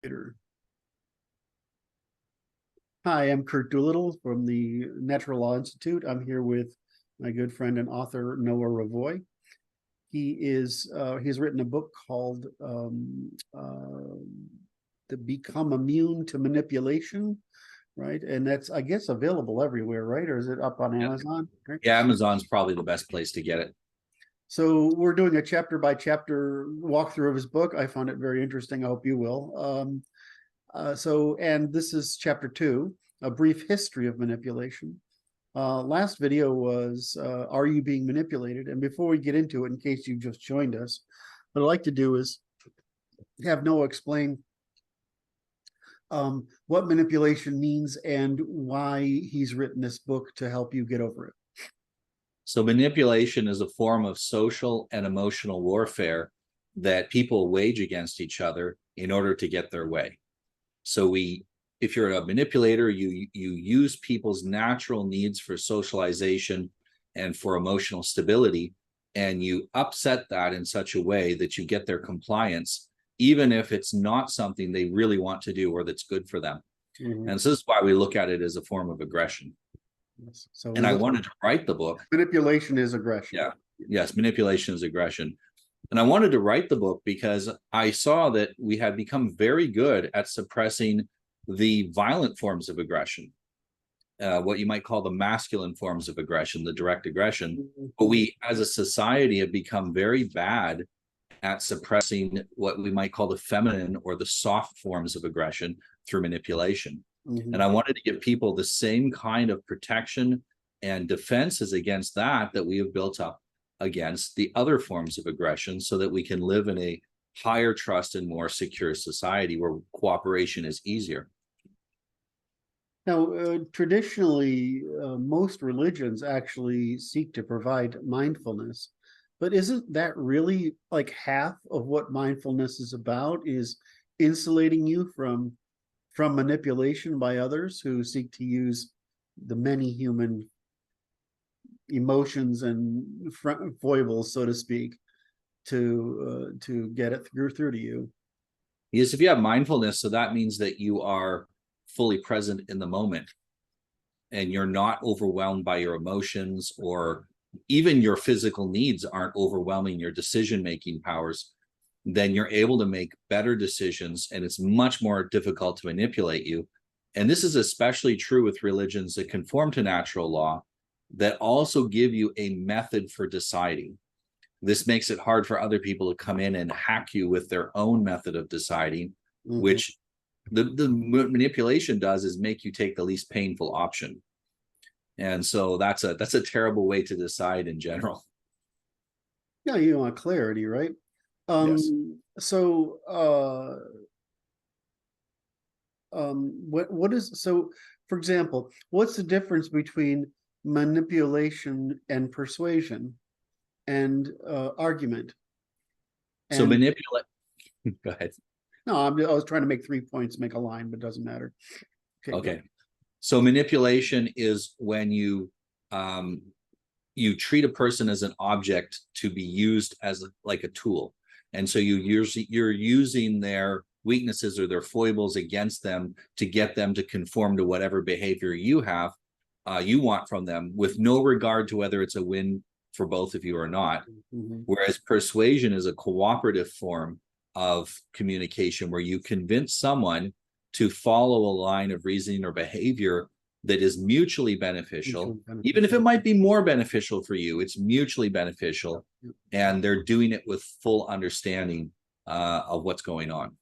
Computer. Hi, I'm Kurt Doolittle from the Natural Law Institute. I'm here with my good friend and author, Noah Revoy. He's written a book called The Become Immune to Manipulation, right? And that's, I guess, available everywhere, right? Or is it up on Amazon? Right? Yeah, Amazon's probably the best place to get it. So we're doing a chapter by chapter walkthrough of his book. I found it very interesting. I hope you will. And this is chapter 2, a brief history of manipulation. Last video was, are you being manipulated? And before we get into it, in case you've just joined us, what I'd like to do is have Noah explain what manipulation means and why he's written this book to help you get over it. So manipulation is a form of social and emotional warfare that people wage against each other in order to get their way. So if you're a manipulator, you use people's natural needs for socialization and for emotional stability, and you upset that in such a way that you get their compliance, even if it's not something they really want to do or that's good for them. Mm-hmm. And so this is why we look at it as a form of aggression. Yes. So I wanted to write the book. Manipulation is aggression. Yeah. Yes, manipulation is aggression. And I wanted to write the book because I saw that we had become very good at suppressing the violent forms of aggression, what you might call the masculine forms of aggression, the direct aggression. But we, as a society, have become very bad at suppressing what we might call the feminine or the soft forms of aggression through manipulation. Mm-hmm. And I wanted to give people the same kind of protection and defenses against that we have built up against the other forms of aggression, so that we can live in a higher trust and more secure society where cooperation is easier. Now, traditionally, most religions actually seek to provide mindfulness, but isn't that really like half of what mindfulness is about, is insulating you from manipulation by others who seek to use the many human emotions and foibles, so to speak, to get it through to you? Yes, if you have mindfulness, so that means that you are fully present in the moment and you're not overwhelmed by your emotions, or even your physical needs aren't overwhelming your decision-making powers. Then you're able to make better decisions, and it's much more difficult to manipulate you. And this is especially true with religions that conform to natural law, that also give you a method for deciding. This makes it hard for other people to come in and hack you with their own method of deciding, mm-hmm. which the manipulation does is make you take the least painful option. And so that's a terrible way to decide in general. Yeah, you want clarity, right? Yes. So for example, what's the difference between manipulation and persuasion and argument? So manipulate. Go ahead. No, I was trying to make 3 points, make a line, but it doesn't matter. Okay. So manipulation is when you treat a person as an object to be used as like a tool. And so you're using their weaknesses or their foibles against them to get them to conform to whatever behavior you want from them, with no regard to whether it's a win for both of you or not. Mm-hmm. Whereas persuasion is a cooperative form of communication where you convince someone to follow a line of reasoning or behavior that is mutually beneficial. Even if it might be more beneficial for you, it's mutually beneficial, and they're doing it with full understanding of what's going on.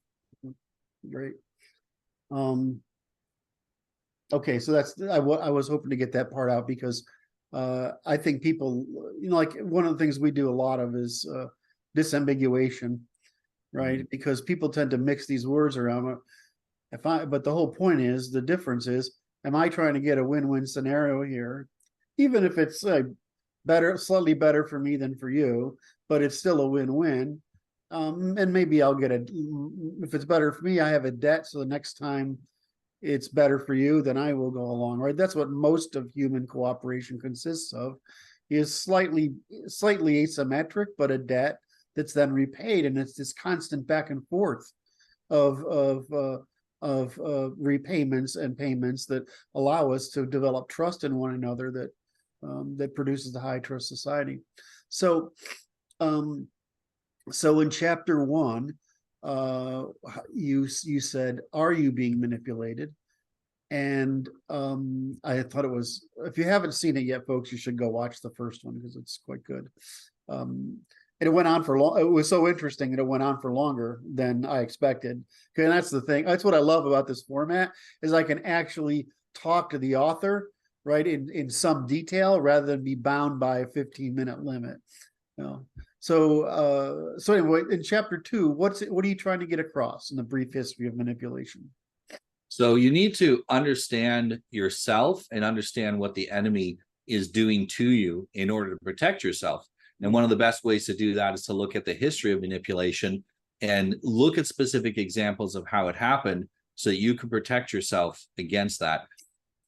Great. Okay, so I was hoping to get that part out, because I think people, like one of the things we do a lot of is disambiguation, right? Mm-hmm. Because people tend to mix these words around. But the whole point is, the difference is, am I trying to get a win-win scenario here? Even if it's slightly better for me than for you, but it's still a win-win. And maybe I'll get if it's better for me, I have a debt, so the next time it's better for you, then I will go along, right? That's what most of human cooperation consists of, is slightly asymmetric, but a debt that's then repaid, and it's this constant back and forth of repayments and payments that allow us to develop trust in one another, that produces the high trust society. So so in chapter 1, you said, are you being manipulated? And I thought it was, if you haven't seen it yet, folks, you should go watch the first one because it's quite good. And it went on for long. It was so interesting that it went on for longer than I expected. And that's the thing. That's what I love about this format, is I can actually talk to the author, right, in some detail rather than be bound by a 15-minute limit. You know? So anyway, in chapter 2, what are you trying to get across in the brief history of manipulation? So you need to understand yourself and understand what the enemy is doing to you in order to protect yourself. And one of the best ways to do that is to look at the history of manipulation and look at specific examples of how it happened so that you can protect yourself against that.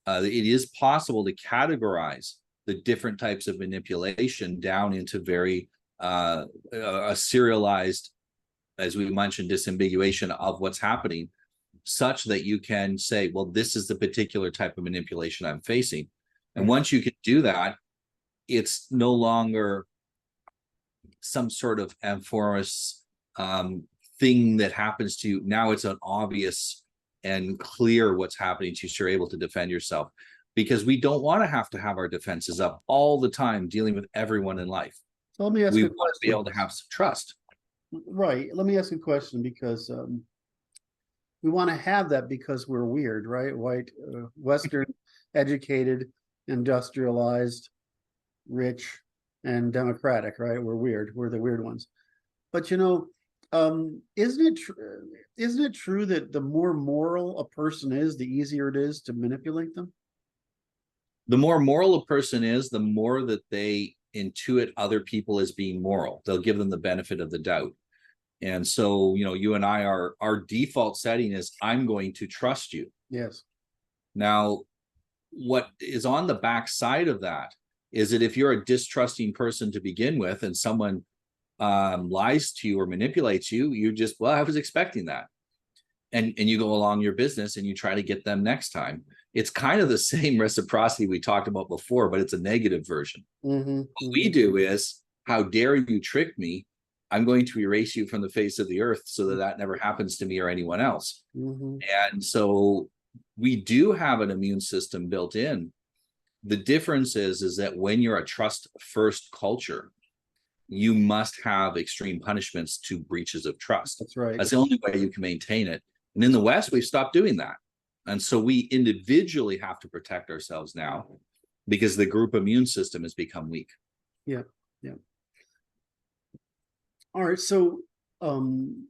It is possible to categorize the different types of manipulation down into very a serialized, as we mentioned, disambiguation of what's happening, such that you can say, well, this is the particular type of manipulation I'm facing. And once you can do that, it's no longer some sort of amorphous thing that happens to you. Now it's an obvious and clear what's happening to you, so you're able to defend yourself, because we don't want to have our defenses up all the time dealing with everyone in life. So let me ask we you a want to be able to have some trust. Right. Let me ask you a question, because we want to have that because we're weird, right? White, Western, educated, industrialized, rich, and democratic, right? We're weird. We're the weird ones. But isn't it true that the more moral a person is, the easier it is to manipulate them? The more moral a person is, the more that they intuit other people as being moral. They'll give them the benefit of the doubt. And so, you and I, our default setting is, I'm going to trust you. Yes. Now, what is on the backside of that is that if you're a distrusting person to begin with, and someone lies to you or manipulates you, you just, well, I was expecting that. And you go along your business and you try to get them next time. It's kind of the same reciprocity we talked about before, but it's a negative version. Mm-hmm. What we do is, how dare you trick me? I'm going to erase you from the face of the earth so that never happens to me or anyone else. Mm-hmm. And so we do have an immune system built in. The difference is that when you're a trust first culture, you must have extreme punishments to breaches of trust. That's right. That's the only way you can maintain it. And in the West, we've stopped doing that. And so we individually have to protect ourselves now, because the group immune system has become weak. Yeah. Yeah. All right. So, I don't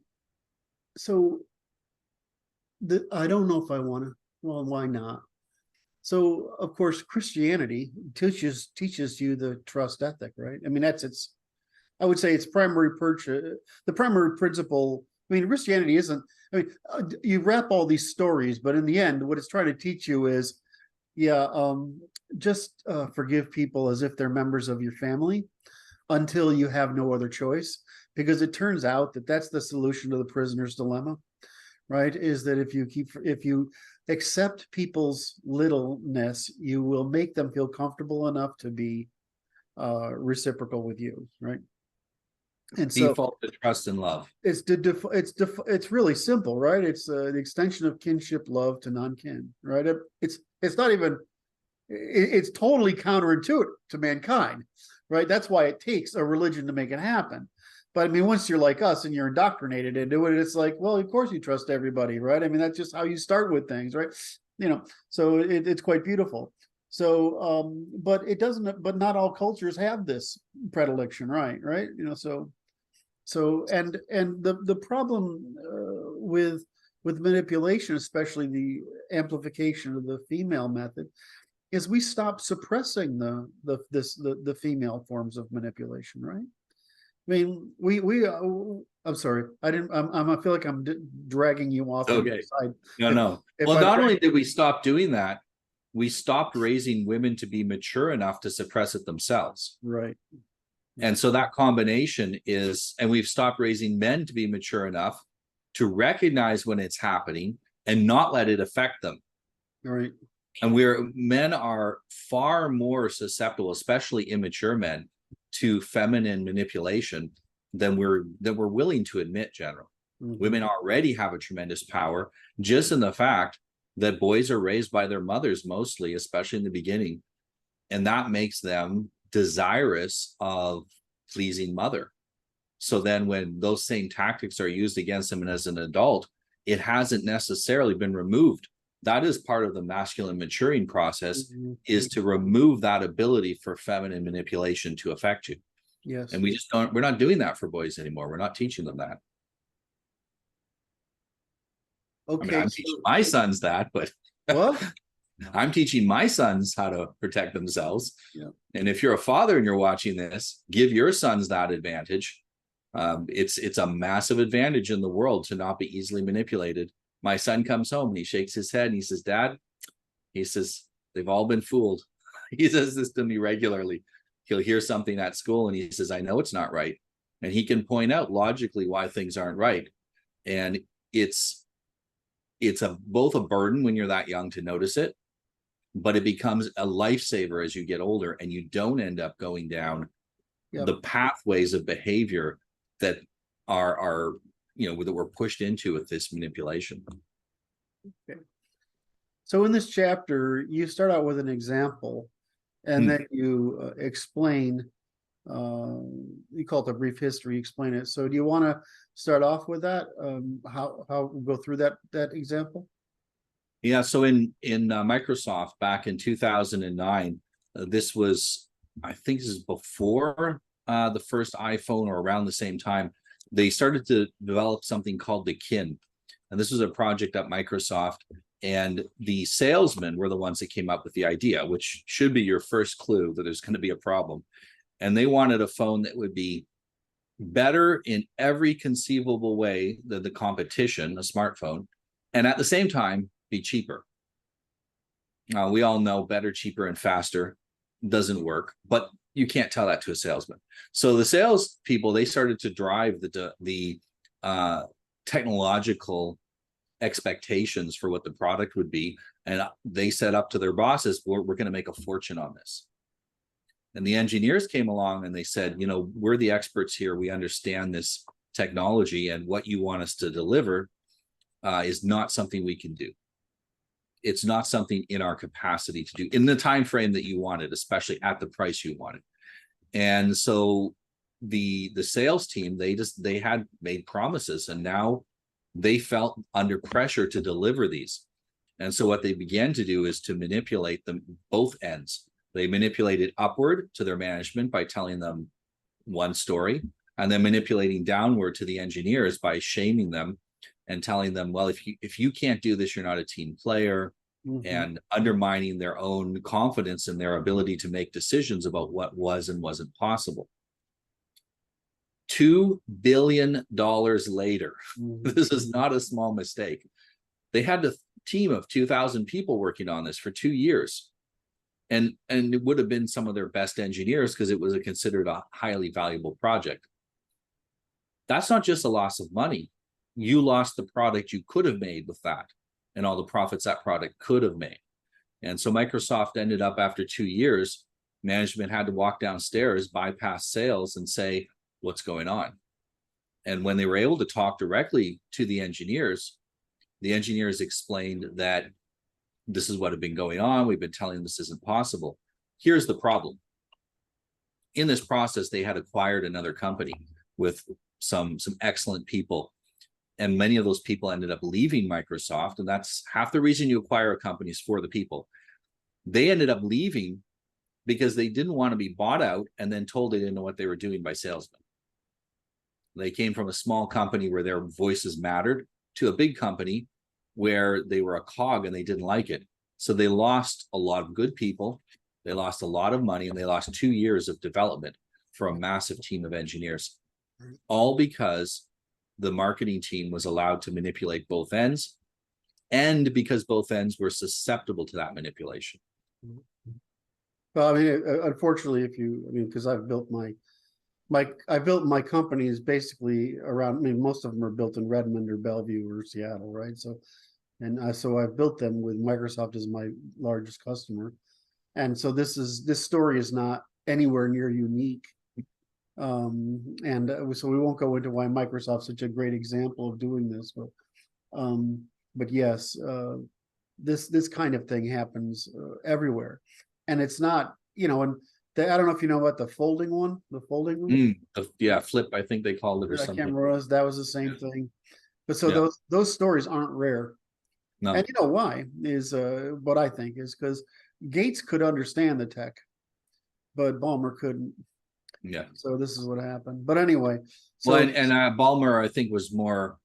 know if I want to, well, why not? So, of course, Christianity teaches you the trust ethic, right? I mean, I would say its the primary principle. I mean, Christianity isn't, you wrap all these stories, but in the end, what it's trying to teach you is, just forgive people as if they're members of your family until you have no other choice. Because it turns out that that's the solution to the prisoner's dilemma, right? Is that if you accept people's littleness, you will make them feel comfortable enough to be reciprocal with you, right? And so default to trust and love. It's really simple, right? It's the extension of kinship love to non-kin, right? It's not even, it's totally counterintuitive to mankind, right? That's why it takes a religion to make it happen. But I mean, once you're like us and you're indoctrinated into it, it's like, well, of course you trust everybody, right? I mean, that's just how you start with things, right? So it's quite beautiful. So, but it doesn't, but not all cultures have this predilection, right? And the problem with manipulation, especially the amplification of the female method, is we stop suppressing the female forms of manipulation, right? I mean, I'm sorry, I feel like I'm dragging you off. Okay. No. Well, not only did we stop doing that, we stopped raising women to be mature enough to suppress it themselves. Right. And so that combination is, and we've stopped raising men to be mature enough to recognize when it's happening and not let it affect them. Right. And men are far more susceptible, especially immature men, to feminine manipulation than we're willing to admit, generally. Mhm. Women already have a tremendous power just in the fact that boys are raised by their mothers mostly, especially in the beginning. And that makes them desirous of pleasing mother. So then when those same tactics are used against them as an adult, it hasn't necessarily been removed. That is part of the masculine maturing process, is to remove that ability for feminine manipulation to affect you. Yes. And we're not doing that for boys anymore. We're not teaching them that. Okay. I mean, I'm teaching my sons that, but What? I'm teaching my sons how to protect themselves. Yeah. And if you're a father and you're watching this, give your sons that advantage. It's a massive advantage in the world to not be easily manipulated. My son comes home and he shakes his head and he says, Dad, he says, they've all been fooled. He says this to me regularly. He'll hear something at school and he says, I know it's not right. And he can point out logically why things aren't right. And it's both a burden when you're that young to notice it, but it becomes a lifesaver as you get older and you don't end up going down the pathways of behavior that are that we're pushed into with this manipulation. Okay. So in this chapter, you start out with an example, and then you explain. You call it a brief history. Explain it. So do you want to start off with that? How we'll go through that example? Yeah. So in Microsoft back in 2009, this was, I think this is before the first iPhone or around the same time, they started to develop something called the Kin. And this was a project at Microsoft. And the salesmen were the ones that came up with the idea, which should be your first clue that there's going to be a problem. And they wanted a phone that would be better in every conceivable way than the competition, a smartphone, and at the same time be cheaper. We all know better, cheaper, and faster doesn't work, but you can't tell that to a salesman. So the sales people, they started to drive the technological expectations for what the product would be, and they set up to their bosses, we're going to make a fortune on this. And the engineers came along and they said, we're the experts here. We understand this technology, and what you want us to deliver is not something we can do. It's not something in our capacity to do in the time frame that you wanted, especially at the price you wanted. And so the sales team, they had made promises, and now they felt under pressure to deliver these. And so what they began to do is to manipulate them both ends. They manipulated upward to their management by telling them one story, and then manipulating downward to the engineers by shaming them and telling them, well, if you can't do this, you're not a team player, and undermining their own confidence in their ability to make decisions about what was and wasn't possible. $2 billion later, this is not a small mistake. They had a team of 2,000 people working on this for 2 years. And it would have been some of their best engineers because it was considered a highly valuable project. That's not just a loss of money. You lost the product you could have made with that and all the profits that product could have made. And so Microsoft ended up, after 2 years, management had to walk downstairs, bypass sales, and say, what's going on? And when they were able to talk directly to the engineers explained that this is what had been going on. We've been telling them this isn't possible. Here's the problem. In this process, they had acquired another company with some excellent people. And many of those people ended up leaving Microsoft. And that's half the reason you acquire a company, is for the people. They ended up leaving because they didn't want to be bought out and then told they didn't know what they were doing by salesmen. They came from a small company where their voices mattered to a big company where they were a cog and they didn't like it. So they lost a lot of good people. They lost a lot of money, and they lost 2 years of development for a massive team of engineers, all because the marketing team was allowed to manipulate both ends, and because both ends were susceptible to that manipulation. Well, I mean, unfortunately, because I've built my I built my companies basically around, I mean, most of them are built in Redmond or Bellevue or Seattle, right? So, so I've built them with Microsoft as my largest customer. And so this story is not anywhere near unique. So we won't go into why Microsoft's such a great example of doing this, but yes, this kind of thing happens everywhere, and it's not, and I don't know if you know about the folding one, Yeah, flip, I think they called it, or I can't something. remember, that was the same thing. But so Yeah. those stories aren't rare, and No. you know why is what I think is because Gates could understand the tech, but Ballmer couldn't. Yeah. So this is what happened. But anyway, Well, so and Ballmer, I think, was more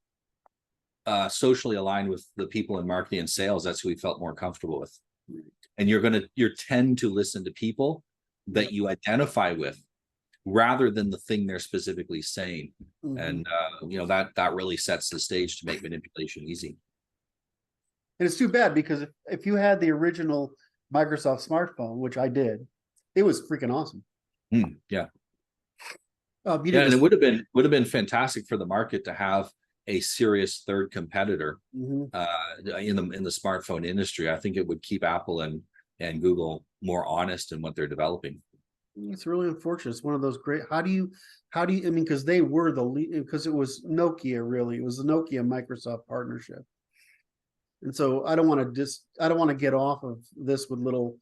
socially aligned with the people in marketing and sales. That's who he felt more comfortable with. And you're tend to listen to people that you identify with rather than the thing they're specifically saying. And that really sets the stage to make manipulation easy. And it's too bad because if you had the original Microsoft smartphone, which I did, it was freaking awesome. Yeah. Yeah, and it would have been fantastic for the market to have a serious third competitor in the smartphone industry. I think it would keep Apple and Google more honest in what they're developing. It's really unfortunate. It's one of those great. How do you? I mean, because they were the lead, because it was Nokia. Really, it was the Nokia Microsoft partnership. And so I don't want to get off of this with little.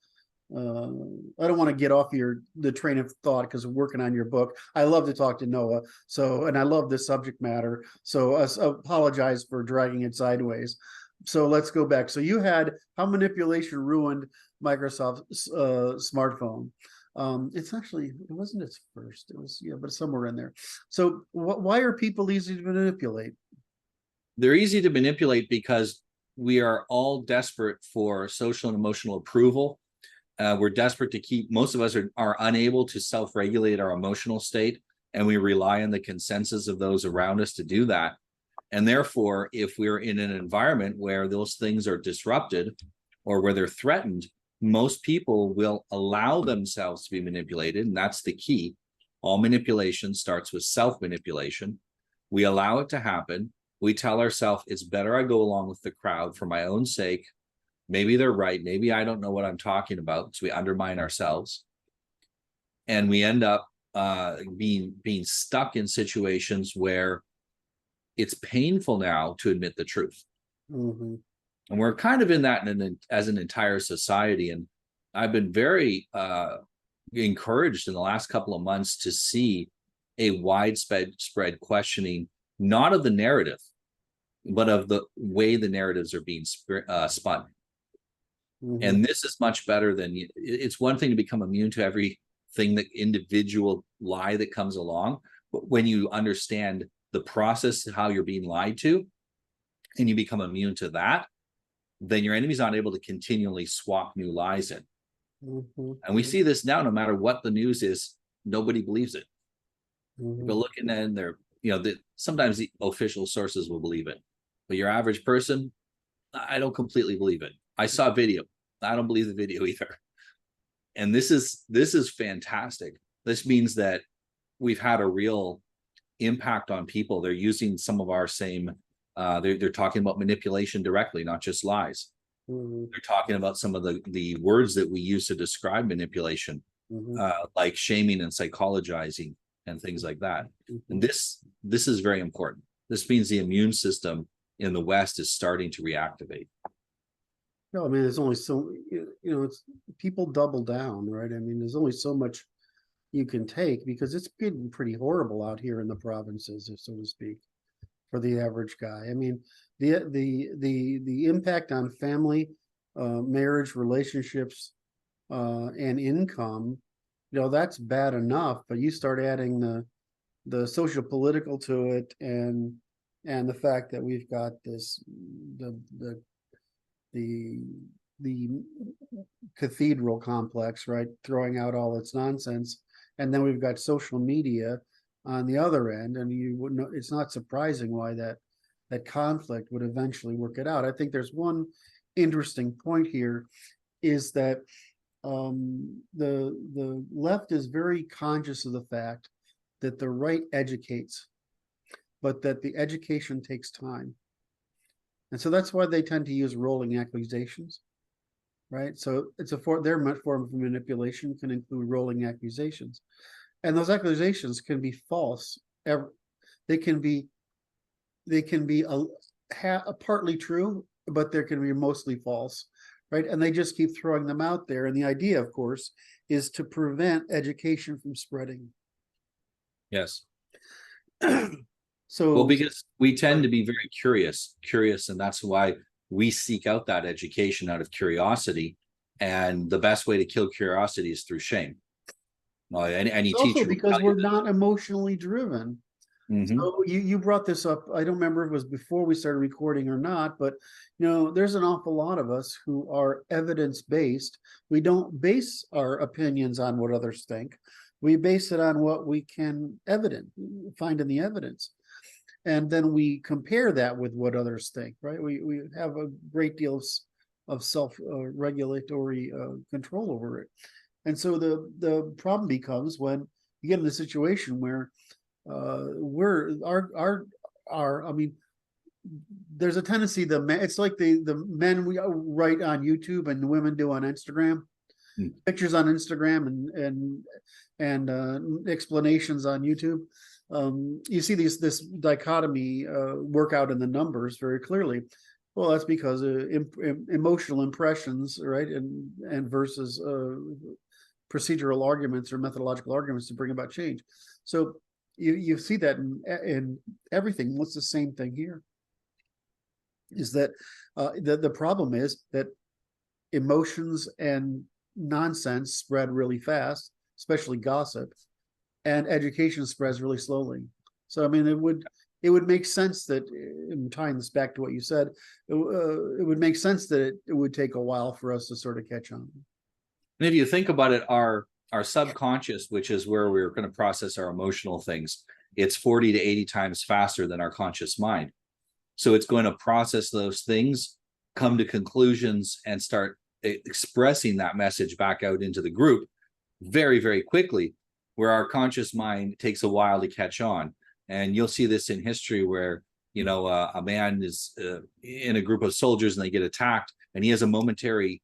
I don't want to get off the train of thought because we're working on your book. I love to talk to Noah. So, and I love this subject matter. So I apologize for dragging it sideways. So let's go back. So you had how manipulation ruined Microsoft's smartphone. It wasn't its first. It was, but somewhere in there. So why are people easy to manipulate? They're easy to manipulate because we are all desperate for social and emotional approval. We're desperate to most of us are unable to self-regulate our emotional state, and we rely on the consensus of those around us to do that. And therefore, if we're in an environment where those things are disrupted or where they're threatened, most people will allow themselves to be manipulated. And that's the key. All manipulation starts with self-manipulation. We allow it to happen. We tell ourselves it's better I go along with the crowd for my own sake. Maybe they're right. Maybe I don't know what I'm talking about. So we undermine ourselves. And we end up being stuck in situations where it's painful now to admit the truth. And we're kind of in that as an entire society. And I've been very encouraged in the last couple of months to see a widespread questioning, not of the narrative, but of the way the narratives are being spun. And this is much better than, it's one thing to become immune to everything, that individual lie that comes along. But when you understand the process, how you're being lied to, and you become immune to that, then your enemy's not able to continually swap new lies in. And we see this now, no matter what the news is, nobody believes it. But looking at their, sometimes the official sources will believe it, but your average person, I don't completely believe it. I saw a video. I don't believe the video either. And this is fantastic. This means that we've had a real impact on people. They're using some of our same, they're talking about manipulation directly, not just lies. They're talking about some of the words that we use to describe manipulation, like shaming and psychologizing and things like that. And this is very important. This means the immune system in the West is starting to reactivate. No, I mean, there's only so, it's people double down, right? I mean, there's only so much you can take because it's getting pretty horrible out here in the provinces, so to speak, for the average guy. I mean, the impact on family, marriage, relationships, and income, that's bad enough. But you start adding the social political to it, and the fact that we've got the cathedral complex, right, throwing out all its nonsense, and then we've got social media on the other end, and you wouldn't. It's not surprising why that conflict would eventually work it out. I think there's one interesting point here, is that the left is very conscious of the fact that the right educates, but that the education takes time. And so that's why they tend to use rolling accusations, right? So it's their form of manipulation can include rolling accusations. And those accusations can be false. They can be partly true, but there can be mostly false, right? And they just keep throwing them out there. And the idea, of course, is to prevent education from spreading. Yes. So, well, because we tend to be very curious, and that's why we seek out that education out of curiosity. And the best way to kill curiosity is through shame. Any also teacher because we're not emotionally driven. Mm-hmm. So you brought this up. I don't remember if it was before we started recording or not, but there's an awful lot of us who are evidence-based. We don't base our opinions on what others think. We base it on what we can find in the evidence. And then we compare that with what others think, right? We have a great deal of self-regulatory control over it. And so the problem becomes when you get in the situation where I mean, there's a tendency it's like the men we write on YouTube and the women do on Instagram, pictures on Instagram and explanations on YouTube. You see this dichotomy work out in the numbers very clearly. Well, that's because emotional impressions, right, and versus procedural arguments or methodological arguments to bring about change. So you see that in everything. What's the same thing here? Is that the problem is that emotions and nonsense spread really fast, especially gossip, and education spreads really slowly. So I mean, it would make sense that, in tying this back to what you said, it would make sense that it would take a while for us to sort of catch on. And if you think about it, our subconscious, which is where we're going to process our emotional things, it's 40 to 80 times faster than our conscious mind. So it's going to process those things, come to conclusions, and start expressing that message back out into the group very, very quickly, where our conscious mind takes a while to catch on. And you'll see this in history where, a man is in a group of soldiers and they get attacked, and he has a momentary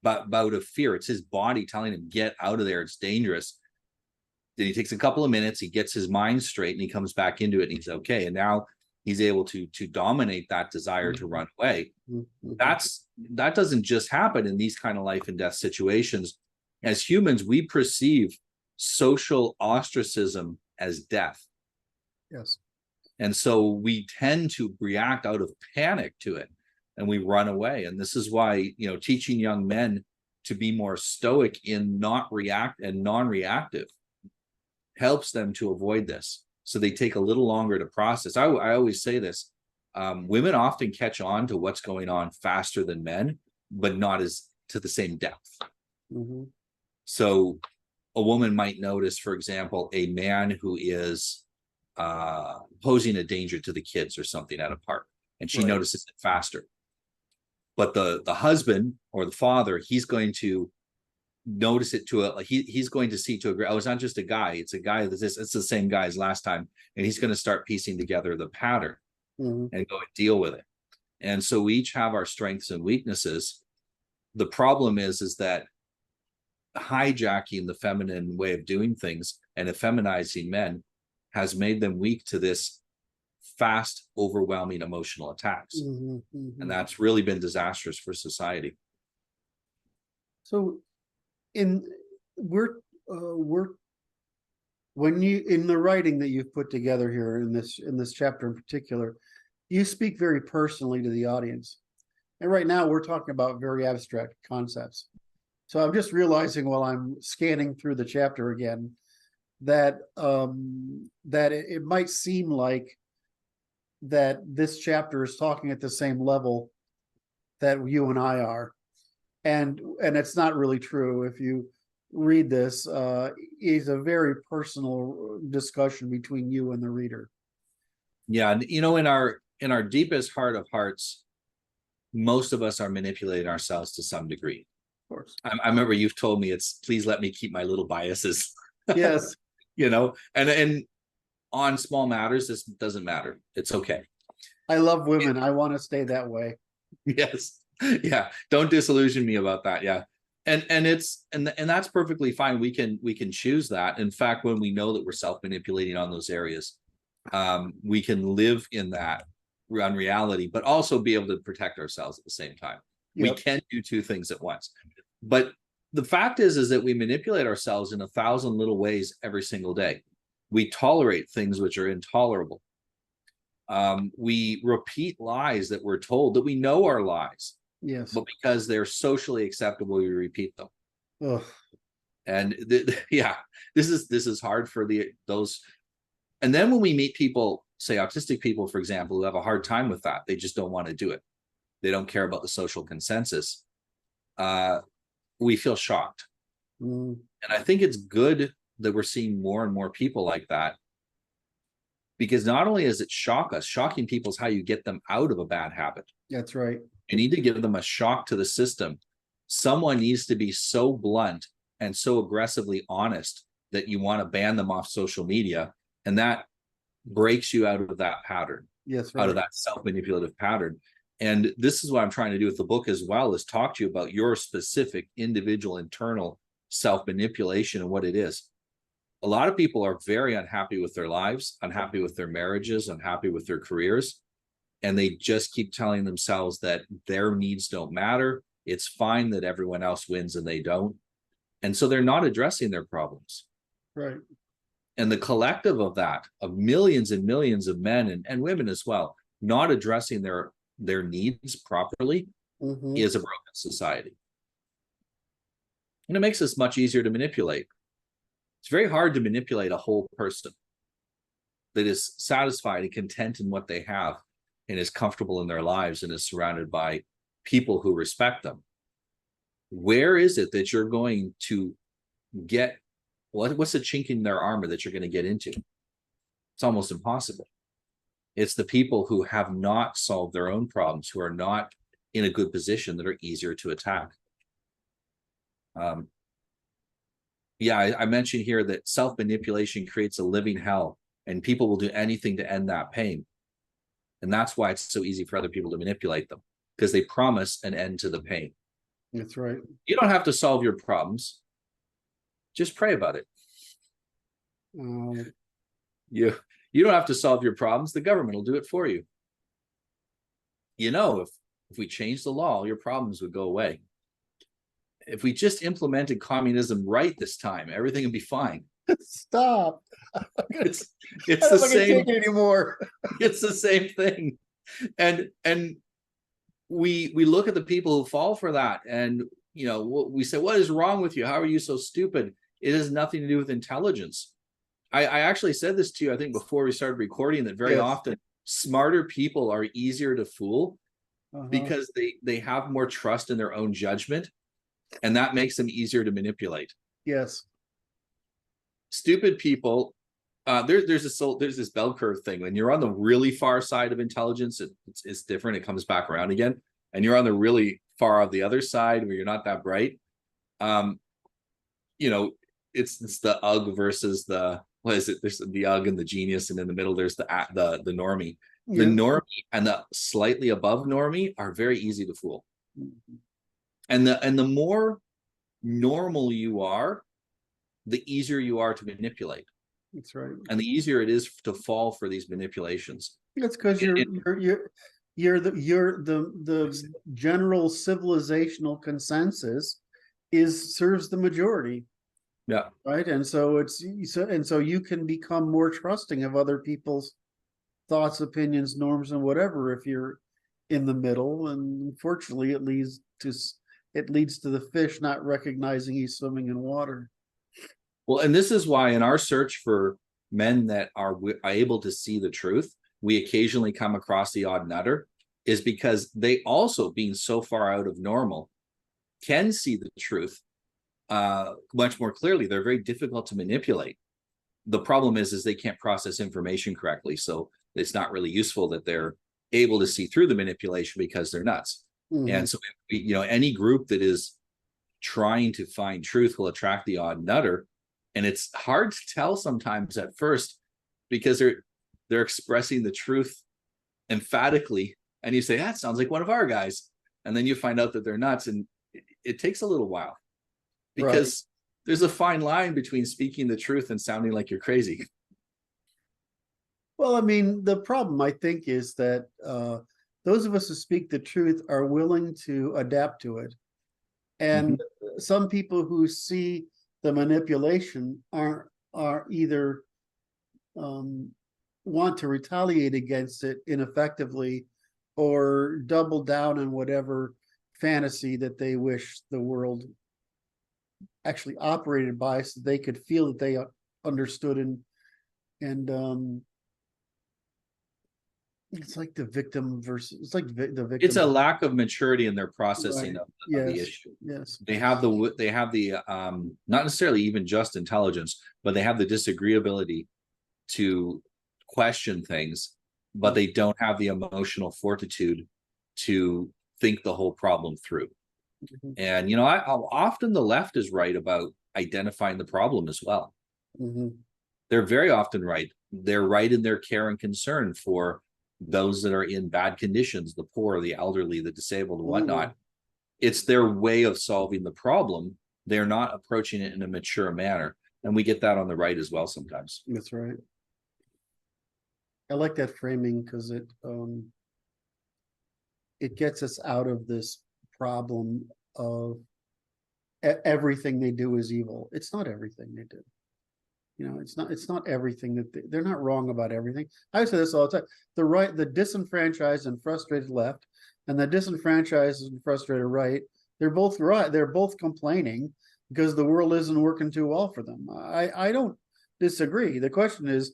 bout of fear. It's his body telling him, get out of there, it's dangerous. Then he takes a couple of minutes, he gets his mind straight, and he comes back into it, and he's okay. And now he's able to dominate that desire to run away. That doesn't just happen in these kind of life and death situations. As humans, we perceive social ostracism as death. Yes. And so we tend to react out of panic to it, and we run away. And this is why, teaching young men to be more stoic in not react and non-reactive helps them to avoid this. So they take a little longer to process. I always say this, women often catch on to what's going on faster than men, but not as to the same depth. Mm-hmm. So a woman might notice, for example, a man who is posing a danger to the kids or something at a park, and she notices it faster. But the husband or the father, he's going to notice it he's going to see to agree. Oh, it's not just a guy, it's a guy it's the same guy as last time, and he's going to start piecing together the pattern and go and deal with it. And so we each have our strengths and weaknesses. The problem is that hijacking the feminine way of doing things and effeminizing men has made them weak to this fast, overwhelming emotional attacks. And that's really been disastrous for society. So in the writing that you've put together here in this chapter in particular, you speak very personally to the audience. And right now we're talking about very abstract concepts. So I'm just realizing while I'm scanning through the chapter again that it might seem like that this chapter is talking at the same level that you and I are. And it's not really true. If you read this, it's a very personal discussion between you and the reader. Yeah, and in our deepest heart of hearts, most of us are manipulating ourselves to some degree. Of course. I remember you've told me please let me keep my little biases. Yes. and on small matters, this doesn't matter. It's okay. I love women. I want to stay that way. Yes. Yeah. Don't disillusion me about that. Yeah. And that's perfectly fine. We can choose that. In fact, when we know that we're self-manipulating on those areas, we can live in that unreality, but also be able to protect ourselves at the same time. We can do two things at once. But the fact is that we manipulate ourselves in 1,000 little ways every single day. We tolerate things which are intolerable. We repeat lies that we're told that we know are lies. Yes. But because they're socially acceptable, we repeat them. Ugh. And this is hard for those. And then when we meet people, say autistic people, for example, who have a hard time with that, they just don't want to do it. They don't care about the social consensus. We feel shocked. And I think it's good that we're seeing more and more people like that, because not only does it shock us, shocking people is how you get them out of a bad habit. That's right. You need to give them a shock to the system. Someone needs to be so blunt and so aggressively honest that you want to ban them off social media. And that breaks you out of that pattern. Yes, right. Out of that self-manipulative pattern. And this is what I'm trying to do with the book as well, is talk to you about your specific individual internal self-manipulation and what it is. A lot of people are very unhappy with their lives, unhappy with their marriages, unhappy with their careers. And they just keep telling themselves that their needs don't matter. It's fine that everyone else wins and they don't. And so they're not addressing their problems. Right. And the collective of that, of millions and millions of men and women as well, not addressing their needs properly, is a broken society. And it makes us much easier to manipulate. It's very hard to manipulate a whole person that is satisfied and content in what they have and is comfortable in their lives and is surrounded by people who respect them. Where is it that you're going to get, what's the chink in their armor that you're going to get into? It's almost impossible. It's the people who have not solved their own problems, who are not in a good position, that are easier to attack. I mentioned here that self-manipulation creates a living hell, and people will do anything to end that pain. And that's why it's so easy for other people to manipulate them, because they promise an end to the pain. That's right. You don't have to solve your problems. Just pray about it. You don't have to solve your problems. The government will do it for you. If we change the law, your problems would go away. If we just implemented communism right this time, everything would be fine. Stop. It's the same anymore. It's the same thing. And we look at the people who fall for that, and we say, what is wrong with you? How are you so stupid? It has nothing to do with intelligence. I actually said this to you, I think, before we started recording, that very often smarter people are easier to fool because they have more trust in their own judgment, and that makes them easier to manipulate. Yes. Stupid people, there's this bell curve thing. When you're on the really far side of intelligence, it's different. It comes back around again. And you're on the really far of the other side where you're not that bright. It's the UG versus the, what is it? There's the UG and the genius, and in the middle there's the normie. The normie and the slightly above normie are very easy to fool. And the more normal you are, the easier you are to manipulate. That's right. And the easier it is to fall for these manipulations. It's because you're the general civilizational consensus serves the majority. Yeah. Right. And so so you can become more trusting of other people's thoughts, opinions, norms, and whatever if you're in the middle. And unfortunately, it leads to the fish not recognizing he's swimming in water. Well, and this is why in our search for men that are able to see the truth, we occasionally come across the odd nutter, is because they also, being so far out of normal, can see the truth much more clearly. They're very difficult to manipulate. The problem is they can't process information correctly. So it's not really useful that they're able to see through the manipulation because they're nuts. And so, any group that is trying to find truth will attract the odd nutter. And it's hard to tell sometimes at first, because they're expressing the truth emphatically, and you say, that sounds like one of our guys, and then you find out that they're nuts, and it takes a little while, because there's a fine line between speaking the truth and sounding like you're crazy. Well, I mean, the problem, I think, is that those of us who speak the truth are willing to adapt to it. And some people who see the manipulation are either want to retaliate against it ineffectively, or double down on whatever fantasy that they wish the world actually operated by, so they could feel that they understood. And it's like the victim versus, it's like the victim. It's a lack of maturity in their processing Right. of Yes. the issue. Yes. They have the not necessarily even just intelligence, but they have the disagreeability to question things, but they don't have the emotional fortitude to think the whole problem through. Mhm. And often the left is right about identifying the problem as well. Mhm. They're very often right. They're right in their care and concern for those that are in bad conditions, the poor, the elderly, the disabled, and whatnot. It's their way of solving the problem. They're not approaching it in a mature manner. And we get that on the right as well sometimes. That's right. I like that framing, because it gets us out of this problem of everything they do is evil. It's not everything they do. It's not everything that they're not wrong about everything. I say this all the time. The right, the disenfranchised and frustrated left, and the disenfranchised and frustrated right, they're both right. They're both complaining because the world isn't working too well for them. I don't disagree. The question is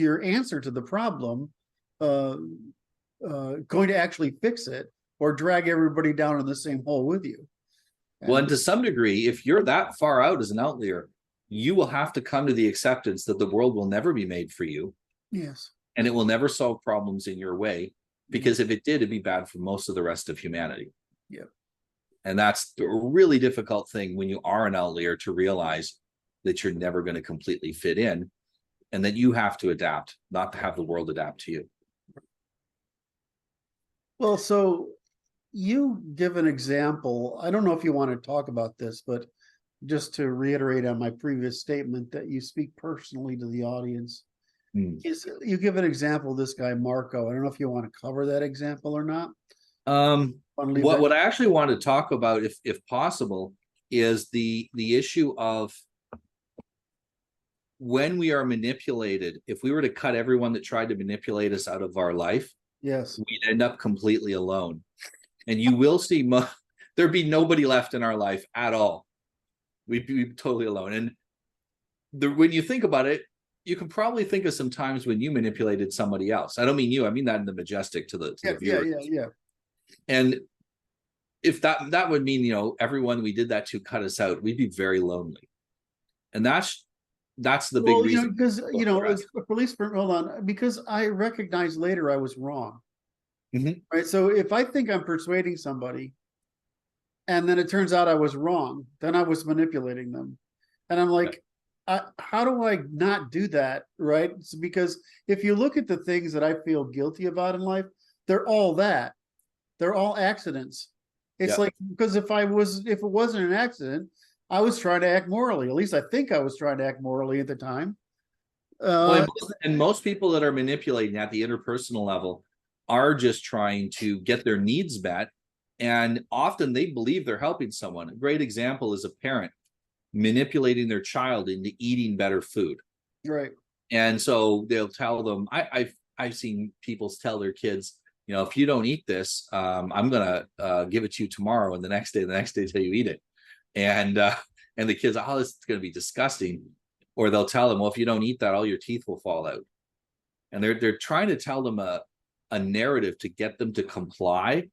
your answer to the problem going to actually fix it, or drag everybody down in the same hole with you? Well, and to some degree, if you're that far out as an outlier, you will have to come to the acceptance that the world will never be made for you. Yes. And it will never solve problems in your way, because if it did, it'd be bad for most of the rest of humanity. Yeah. And that's a really difficult thing when you are an outlier, to realize that you're never going to completely fit in, and that you have to adapt, not to have the world adapt to you. Well, so you give an example. I don't know if you want to talk about this, but just to reiterate on my previous statement that you speak personally to the audience, you give an example of this guy, Marco. I don't know if you want to cover that example or not. What I actually want to talk about, if possible, is the issue of when we are manipulated. If we were to cut everyone that tried to manipulate us out of our life, yes, we'd end up completely alone. And you will see there'd be nobody left in our life at all. We'd be totally alone. And when you think about it, you can probably think of some times when you manipulated somebody else. I don't mean you, I mean that in the majestic to the viewer. Yeah. And if that would mean, everyone we did that to cut us out, we'd be very lonely. And that's the big reason. Because police, hold on, because I recognized later I was wrong. Right. So if I think I'm persuading somebody, and then it turns out I was wrong, then I was manipulating them. And I'm like, how do I not do that? Right. It's because if you look at the things that I feel guilty about in life, they're all that. They're all accidents. It's like, because if it wasn't an accident, I was trying to act morally. At least I think I was trying to act morally at the time. And most people that are manipulating at the interpersonal level are just trying to get their needs met. And often they believe they're helping someone. A great example is a parent manipulating their child into eating better food. Right. And so they'll tell them, I've seen people tell their kids, if you don't eat this, I'm going to give it to you tomorrow, and the next day till you eat it. And the kids, oh, this is going to be disgusting. Or they'll tell them, well, if you don't eat that, all your teeth will fall out. And they're trying to tell them a narrative to get them to comply,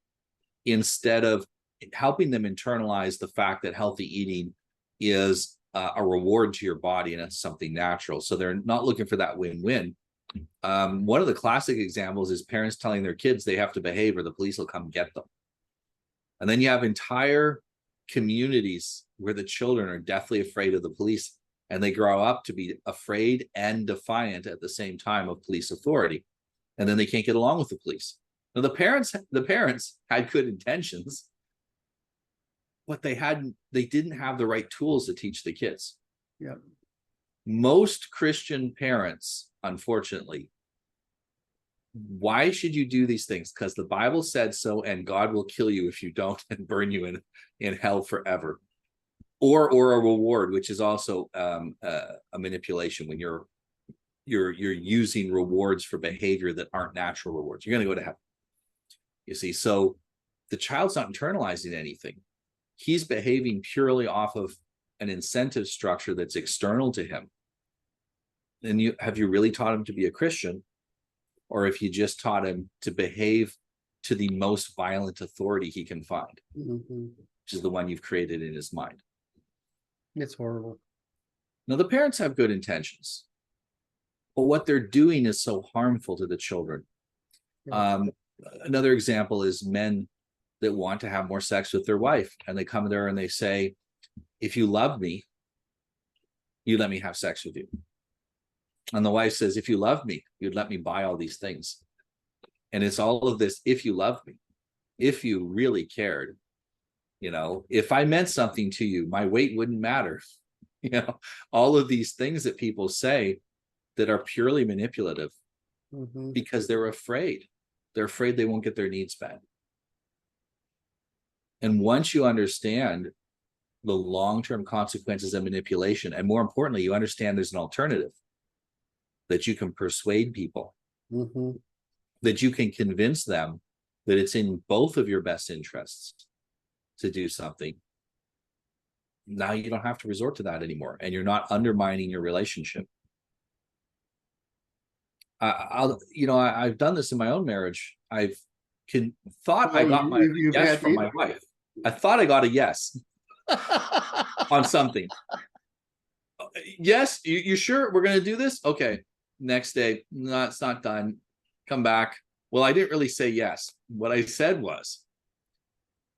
instead of helping them internalize the fact that healthy eating is a reward to your body, and it's something natural. So they're not looking for that win-win. One of the classic examples is parents telling their kids they have to behave or the police will come get them. And then you have entire communities where the children are deathly afraid of the police, and they grow up to be afraid and defiant at the same time of police authority, and then they can't get along with the police. Now the parents had good intentions, but they didn't have the right tools to teach the kids. Yeah. Most Christian parents, unfortunately, why should you do these things? Because the Bible said so, and God will kill you if you don't and burn you in hell forever. Or a reward, which is also a manipulation when you're using rewards for behavior that aren't natural rewards. You're going to go to heaven. You see, so the child's not internalizing anything. He's behaving purely off of an incentive structure that's external to him. And have you really taught him to be a Christian? Or if you just taught him to behave to the most violent authority he can find, which is the one you've created in his mind. It's horrible. Now, the parents have good intentions, but what they're doing is so harmful to the children. Yeah. Another example is men that want to have more sex with their wife, and they come there and they say, if you love me, you let me have sex with you. And the wife says, if you love me, you'd let me buy all these things. And it's all of this, if you love me, if you really cared, if I meant something to you, my weight wouldn't matter. All of these things that people say that are purely manipulative because they're afraid. They're afraid they won't get their needs met. And once you understand the long-term consequences of manipulation, and more importantly, you understand there's an alternative, that you can persuade people, that you can convince them that it's in both of your best interests to do something. Now you don't have to resort to that anymore, and you're not undermining your relationship. I've done this in my own marriage. I got my yes from my wife. I thought I got a yes on something. Yes, you sure we're going to do this? Okay. Next day, no, it's not done. Come back. Well, I didn't really say yes. What I said was,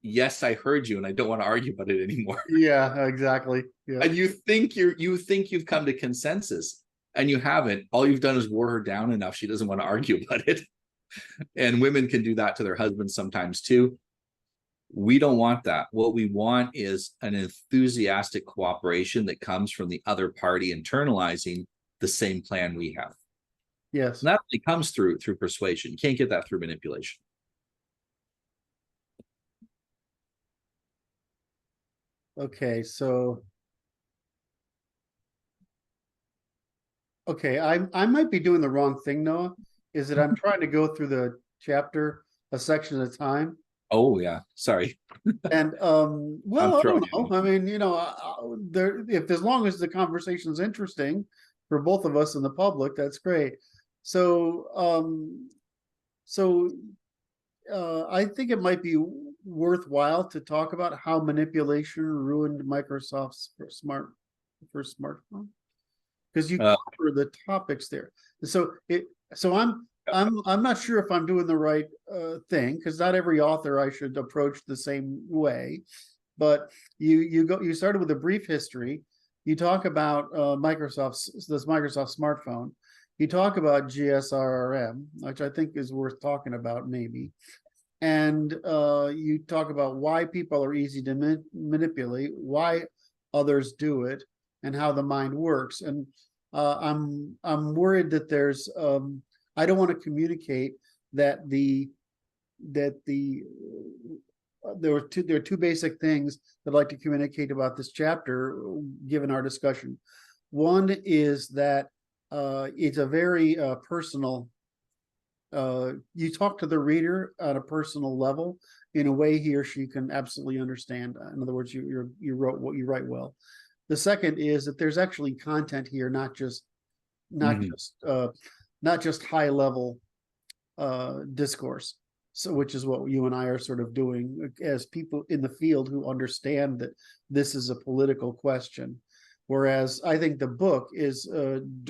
yes, I heard you, and I don't want to argue about it anymore. Yeah, exactly. Yeah. And you think you've come to consensus, and you haven't. All you've done is wore her down enough. She doesn't want to argue about it. And women can do that to their husbands sometimes too. We don't want that. What we want is an enthusiastic cooperation that comes from the other party internalizing the same plan we have. Yes. And that only comes through persuasion. You can't get that through manipulation. Okay, so I might be doing the wrong thing, Noah. Is that I'm trying to go through the chapter a section at a time. Oh yeah, sorry. And well, I don't know. I mean, if as long as the conversation is interesting for both of us and the public, that's great. So I think it might be worthwhile to talk about how manipulation ruined Microsoft's first smartphone, because you cover the topics there. So I'm not sure if I'm doing the right thing, because not every author I should approach the same way. But you started with a brief history. You talk about Microsoft smartphone. You talk about GSRRM, which I think is worth talking about maybe. And you talk about why people are easy to manipulate, why others do it, and how the mind works. And I'm worried that there's I don't want to communicate that there are two basic things that I'd like to communicate about this chapter, given our discussion. One is that it's a very personal. You talk to the reader at a personal level in a way he or she can absolutely understand. In other words, you write well. The second is that there's actually content here, not just high level discourse. So, which is what you and I are sort of doing as people in the field who understand that this is a political question. Whereas I think the book is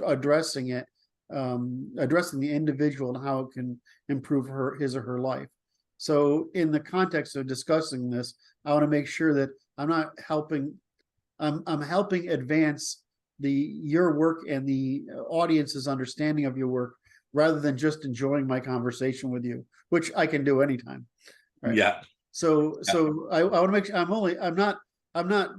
addressing it, addressing the individual and how it can improve his or her life. So in the context of discussing this, I want to make sure that I'm not helping, I'm helping advance your work and the audience's understanding of your work, rather than just enjoying my conversation with you, which I can do anytime. Right. Yeah. So I want to make sure I'm not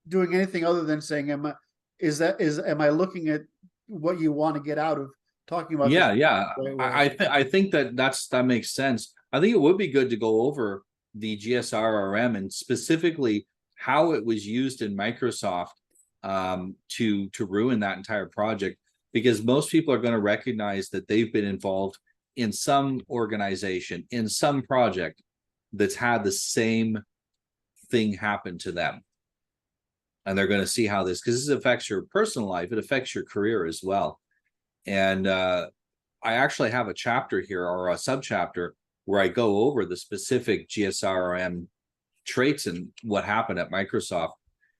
doing anything other than saying, am I looking at what you want to get out of talking about Yeah, this? yeah. Right way? I think that makes sense. I think it would be good to go over the GSRRM and specifically how it was used in Microsoft to ruin that entire project, because most people are going to recognize that they've been involved in some organization, in some project that's had the same thing happen to them. And they're going to see how this, because this affects your personal life, it affects your career as well. And I actually have a chapter here, or a sub-chapter, where I go over the specific GSRM traits and what happened at Microsoft.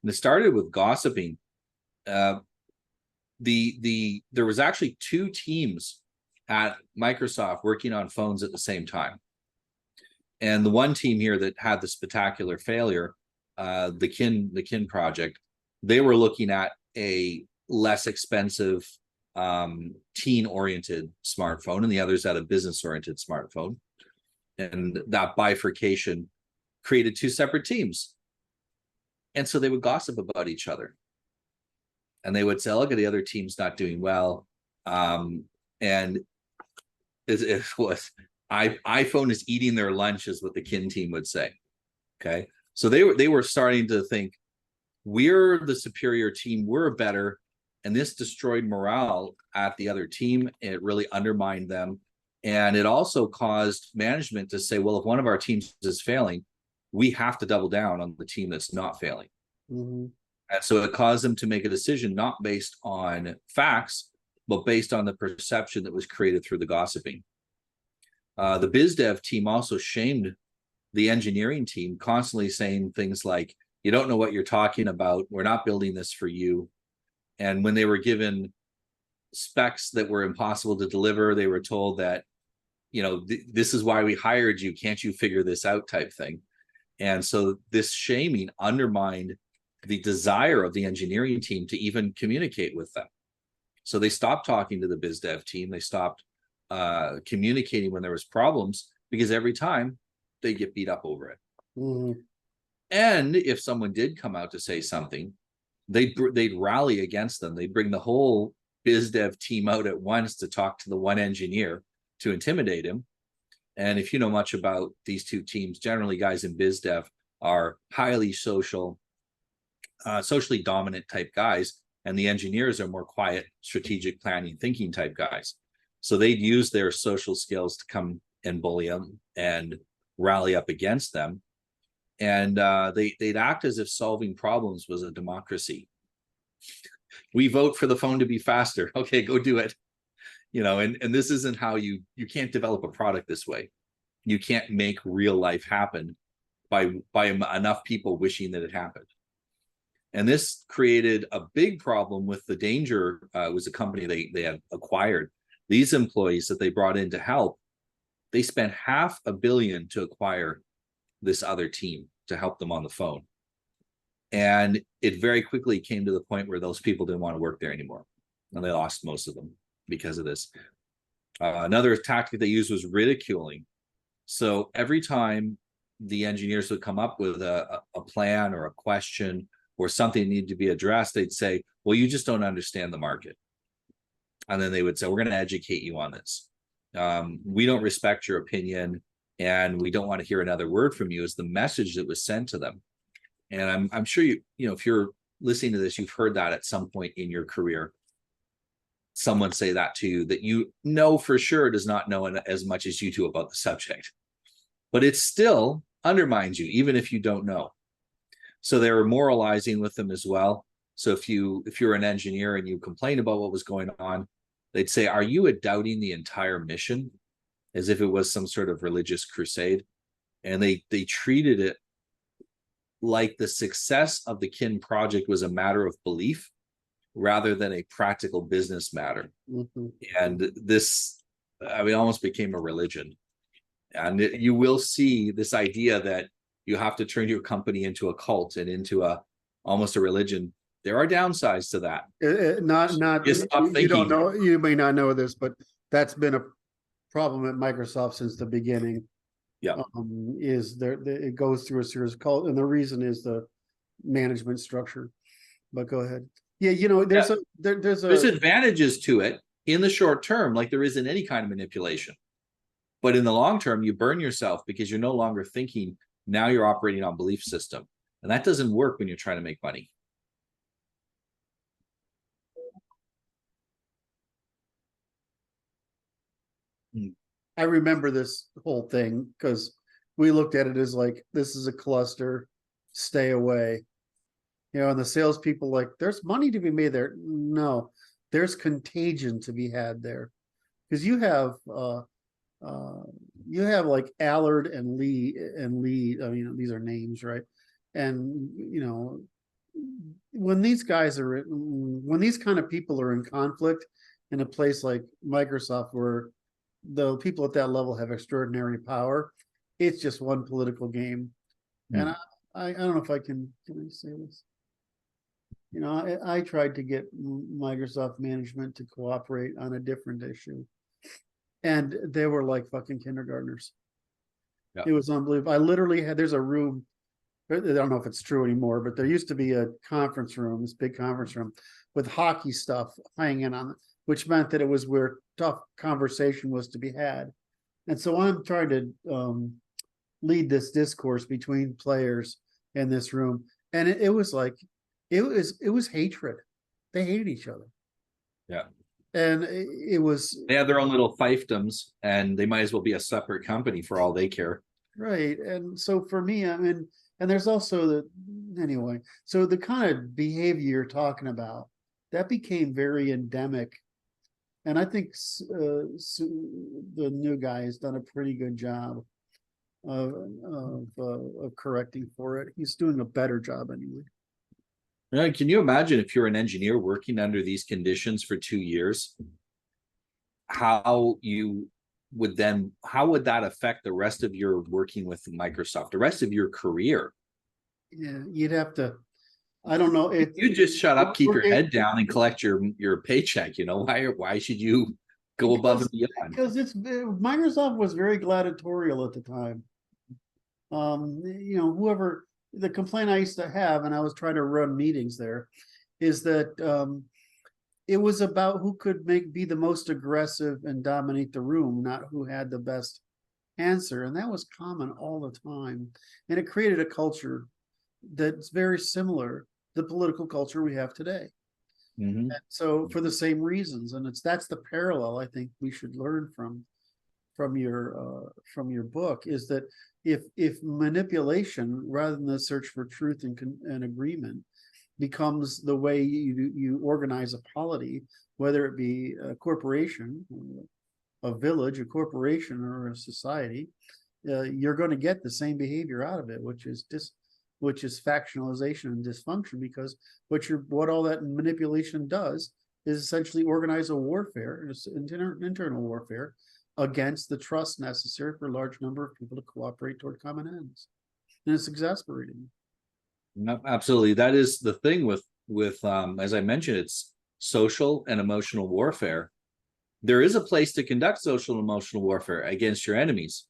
And it started with gossiping. There was actually 2 teams at Microsoft working on phones at the same time. And the one team here that had the spectacular failure, the Kin project, they were looking at a less expensive teen-oriented smartphone, and the others had a business-oriented smartphone. And that bifurcation created 2 separate teams. And so they would gossip about each other. And they would say, look at the other team's not doing well. And it was, iPhone is eating their lunch, is what the Kin team would say. Okay. So they were starting to think, we're the superior team, we're better. And this destroyed morale at the other team. It really undermined them. And it also caused management to say, well, if one of our teams is failing, we have to double down on the team that's not failing. Mm-hmm. And so it caused them to make a decision not based on facts, but based on the perception that was created through the gossiping. The biz dev team also shamed the engineering team, constantly saying things like, you don't know what you're talking about, we're not building this for you. And when they were given specs that were impossible to deliver, they were told that, this is why we hired you, can't you figure this out, type thing. And so this shaming undermined the desire of the engineering team to even communicate with them. So they stopped talking to the biz dev team. They stopped communicating when there was problems, because every time they get beat up over it. Mm-hmm. And if someone did come out to say something, they'd rally against them. They'd bring the whole biz dev team out at once to talk to the one engineer to intimidate him. And if you know much about these 2 teams, generally guys in biz dev are highly socially dominant type guys, and the engineers are more quiet, strategic planning, thinking type guys. So they'd use their social skills to come and bully them and rally up against them. And they'd act as if solving problems was a democracy. We vote for the phone to be faster. Okay, go do it. And this isn't how you can't develop a product this way. You can't make real life happen by enough people wishing that it happened. And this created a big problem with the Danger. It was a company they had acquired. These employees that they brought in to help, they spent $500 million to acquire this other team to help them on the phone. And it very quickly came to the point where those people didn't want to work there anymore. And they lost most of them because of this. Another tactic they used was ridiculing. So every time the engineers would come up with a plan or a question or something needed to be addressed, they'd say, well, you just don't understand the market. And then they would say, we're going to educate you on this. We don't respect your opinion, and we don't want to hear another word from you, is the message that was sent to them. And I'm sure if you're listening to this, you've heard that at some point in your career. Someone say that to you that you know for sure does not know as much as you do about the subject, but it still undermines you, even if you don't know. So they were moralizing with them as well. So if you're an engineer and you complain about what was going on, they'd say, are you doubting the entire mission? As if it was some sort of religious crusade. And they treated it like the success of the Kin project was a matter of belief rather than a practical business matter. Mm-hmm. And this, almost became a religion. And you will see this idea that you have to turn your company into a cult and into almost a religion. There are downsides to that. Not Just stop you don't thinking. know, you may not know this, but that's been a problem at Microsoft since the beginning. Yeah. Is there it goes through a series of calls, and the reason is the management structure. But go ahead. Yeah, there's there's advantages to it in the short term, like there isn't any kind of manipulation. But in the long term, you burn yourself because you're no longer thinking. Now you're operating on belief system. And that doesn't work when you're trying to make money. I remember this whole thing because we looked at it as like, this is a cluster, stay away. And the salespeople like, there's money to be made there. No, there's contagion to be had there. Because you have like Allard and Lee. I mean, these are names, right? And when these kind of people are in conflict in a place like Microsoft, where the people at that level have extraordinary power, it's just one political game. And I don't know if can I say this? I tried to get Microsoft management to cooperate on a different issue, and they were like fucking kindergartners. Yeah. It was unbelievable. I literally there's a room, I don't know if it's true anymore, but there used to be a conference room, this big conference room with hockey stuff hanging on it, which meant that it was where tough conversation was to be had. And so I'm trying to lead this discourse between players in this room. And it was like, it was hatred. They hated each other. Yeah. And it was. They have their own little fiefdoms, and they might as well be a separate company for all they care. Right. And so for me, I mean, and there's also anyway, so the kind of behavior you're talking about, that became very endemic. And I think the new guy has done a pretty good job of correcting for it. He's doing a better job anyway. Now, can you imagine if you're an engineer working under these conditions for 2 years, how would that affect the rest of your working with Microsoft, the rest of your career? Yeah, you'd have to. I don't know. You just shut up, keep your head down, and collect your paycheck. Why should you go above and beyond? Because Microsoft was very gladiatorial at the time. Whoever, the complaint I used to have, and I was trying to run meetings there, is that it was about who could be the most aggressive and dominate the room, not who had the best answer. And that was common all the time. And it created a culture that's very similar to the political culture we have today. Mm-hmm. So for the same reasons, and that's the parallel I think we should learn from your book, is that if manipulation rather than the search for truth and agreement becomes the way you organize a polity, whether it be a corporation, a village, a corporation, or a society, you're going to get the same behavior out of it, which is factionalization and dysfunction, because what all that manipulation does is essentially organize a warfare, internal warfare, against the trust necessary for a large number of people to cooperate toward common ends. And it's exasperating. No, absolutely. That is the thing with as I mentioned, it's social and emotional warfare. There is a place to conduct social and emotional warfare against your enemies.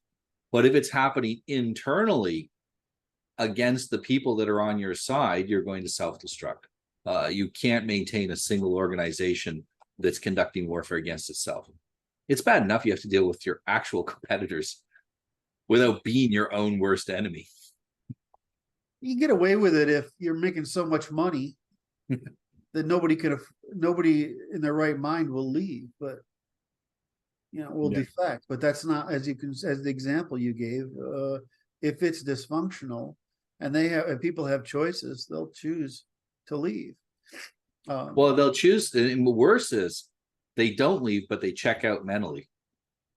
But if it's happening internally against the people that are on your side, you're going to self-destruct. You can't maintain a single organization that's conducting warfare against itself. It's bad enough you have to deal with your actual competitors without being your own worst enemy. You get away with it if you're making so much money that nobody in their right mind will leave, but will defect. But that's not, as the example you gave, if it's dysfunctional and if people have choices, they'll choose to leave. Well, they'll choose, and worse is they don't leave, but they check out mentally,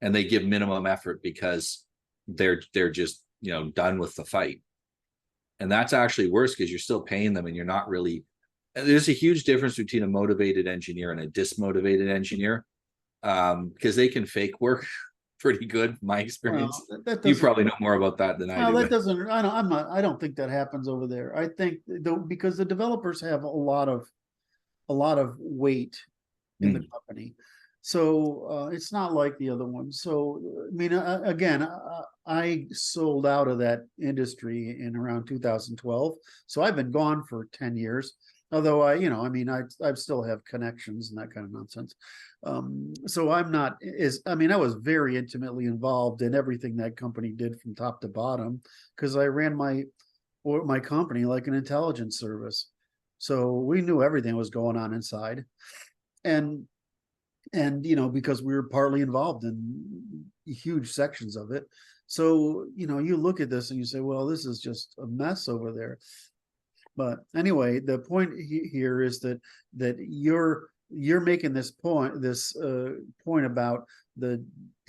and they give minimum effort because they're just done with the fight. And that's actually worse because you're still paying them, and you're not really. There's a huge difference between a motivated engineer and a dismotivated engineer, because they can fake work pretty good, my experience. Well, that You doesn't. probably know more about that than I Well, do. that doesn't. I don't. I'm not. I don't think that happens over there. I think though because the developers have a lot of weight in the company. So it's not like the other ones. So I mean, again, I sold out of that industry in around 2012. So I've been gone for 10 years. Although I mean, I still have connections and that kind of nonsense. So I'm not I mean, I was very intimately involved in everything that company did from top to bottom because I ran my company like an intelligence service. So we knew everything was going on inside. And because we were partly involved in huge sections of it. So, you look at this and you say, well, this is just a mess over there. But anyway, the point here is that you're making this point about the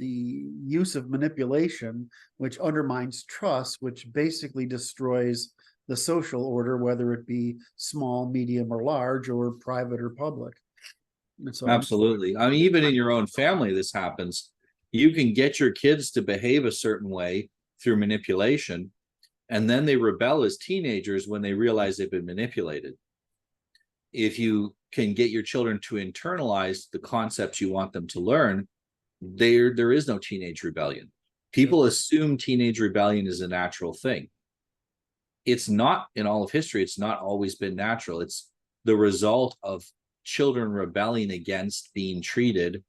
use of manipulation, which undermines trust, which basically destroys the social order, whether it be small, medium, or large, or private or public. So Absolutely. I mean, even in your own family, this happens. You can get your kids to behave a certain way through manipulation, and then they rebel as teenagers when they realize they've been manipulated. If you can get your children to internalize the concepts you want them to learn, there is no teenage rebellion. People assume teenage rebellion is a natural thing. It's not. In all of history, it's not always been natural. It's the result of children rebelling against being treated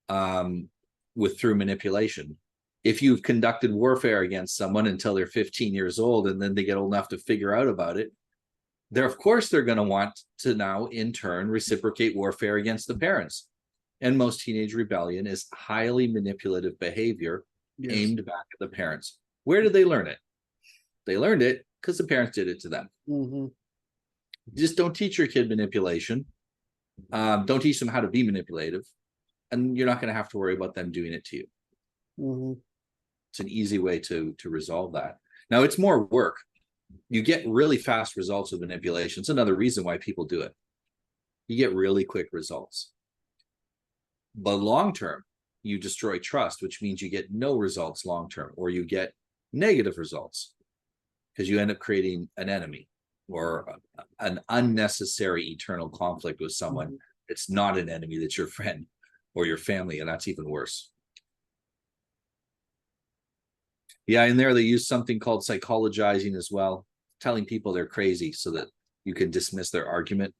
through manipulation. If you've conducted warfare against someone until they're 15 years old and then they get old enough to figure out about it, of course they're going to want to now in turn reciprocate warfare against the parents. And most teenage rebellion is highly manipulative behavior aimed back at the parents. Where did they learn it? They learned it because the parents did it to them. Just don't teach your kid manipulation. Don't teach them how to be manipulative, and you're not going to have to worry about them doing it to you. It's an easy way to resolve that. Now, it's more work. You get really fast results with manipulation. It's another reason why people do it. You get really quick results. But long term, you destroy trust, which means you get no results long term, or you get negative results because you end up creating an enemy or an unnecessary eternal conflict with someone. It's not an enemy, that's your friend or your family, and that's even worse. Yeah, in there they use something called psychologizing as well, telling people they're crazy so that you can dismiss their argument.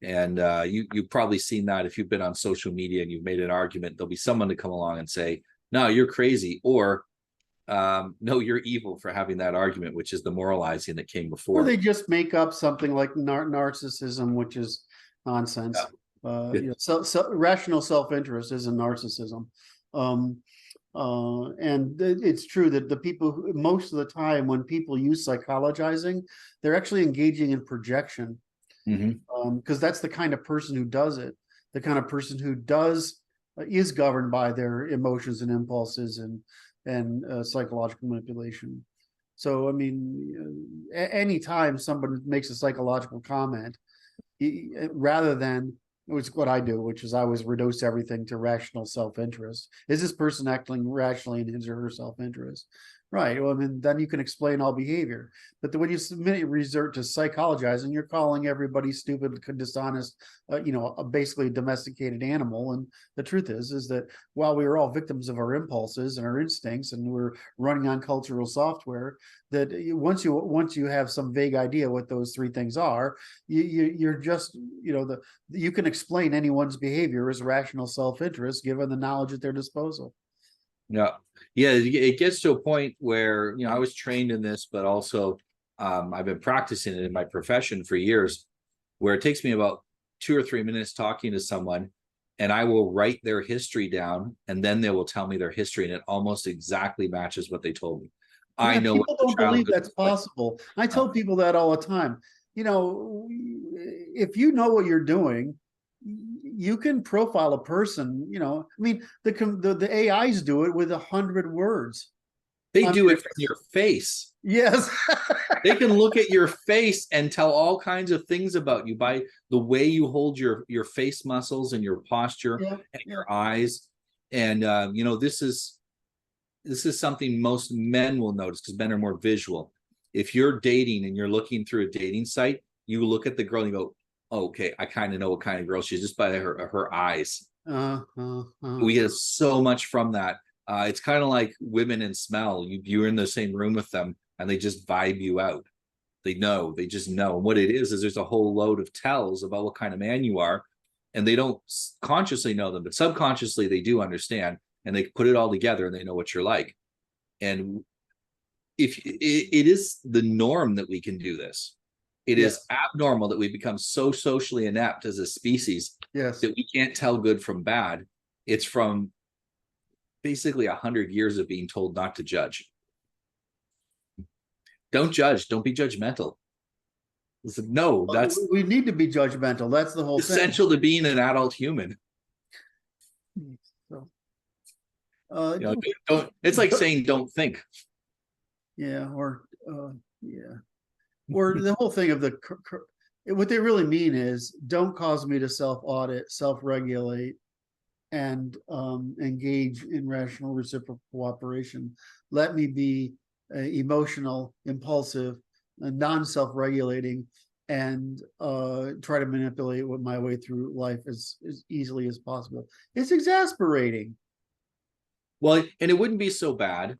And you've probably seen that if you've been on social media and you've made an argument, there'll be someone to come along and say, no, you're crazy, or no, you're evil for having that argument, which is the moralizing that came before. Or they just make up something like narcissism, which is nonsense. Rational self-interest isn't narcissism. And it's true that the people who, most of the time when people use psychologizing, they're actually engaging in projection. Because that's the kind of person who does it, the kind of person who is governed by their emotions and impulses and psychological manipulation. So, I mean, anytime someone makes a psychological comment, rather than, which is what I do, which is I always reduce everything to rational self-interest. Is this person acting rationally in his or her self-interest? Right. Well, I mean, then you can explain all behavior. But when you resort to psychologizing, you're calling everybody stupid, dishonest, basically a domesticated animal. And the truth is that while we are all victims of our impulses and our instincts, and we're running on cultural software, that once you have some vague idea what those three things are, you're just, you can explain anyone's behavior as rational self-interest given the knowledge at their disposal. Yeah, it gets to a point where, I was trained in this, but also I've been practicing it in my profession for years, where it takes me about 2 or 3 minutes talking to someone, and I will write their history down, and then they will tell me their history, and it almost exactly matches what they told me. I know people don't believe that's possible. I tell people that all the time. If you know what you're doing, you can profile a person. I mean, the AIs do it with 100 words. They do it from your face. Yes. They can look at your face and tell all kinds of things about you by the way you hold your face muscles and your posture and your eyes. And this is this is something most men will notice because men are more visual. If you're dating and you're looking through a dating site, you look at the girl and you go, oh, okay, I kind of know what kind of girl she is just by her eyes. We get so much from that. It's kind of like women in smell. You're in the same room with them and they just vibe you out. They just know. And what it is there's a whole load of tells about what kind of man you are. And they don't consciously know them, but subconsciously they do understand, and they put it all together and they know what you're like. And if it is the norm that we can do this, it is abnormal that we become so socially inept as a species that we can't tell good from bad. It's from basically 100 years of being told not to judge. Don't judge. Don't be judgmental. No, that's we need to be judgmental. That's the whole essential thing. to being an adult human. So, don't. It's like saying don't think. Yeah, or or the whole thing of what they really mean is don't cause me to self-audit, self-regulate, and engage in rational reciprocal cooperation. Let me be emotional, impulsive, non-self-regulating, and try to manipulate my way through life as easily as possible. It's exasperating. Well, and it wouldn't be so bad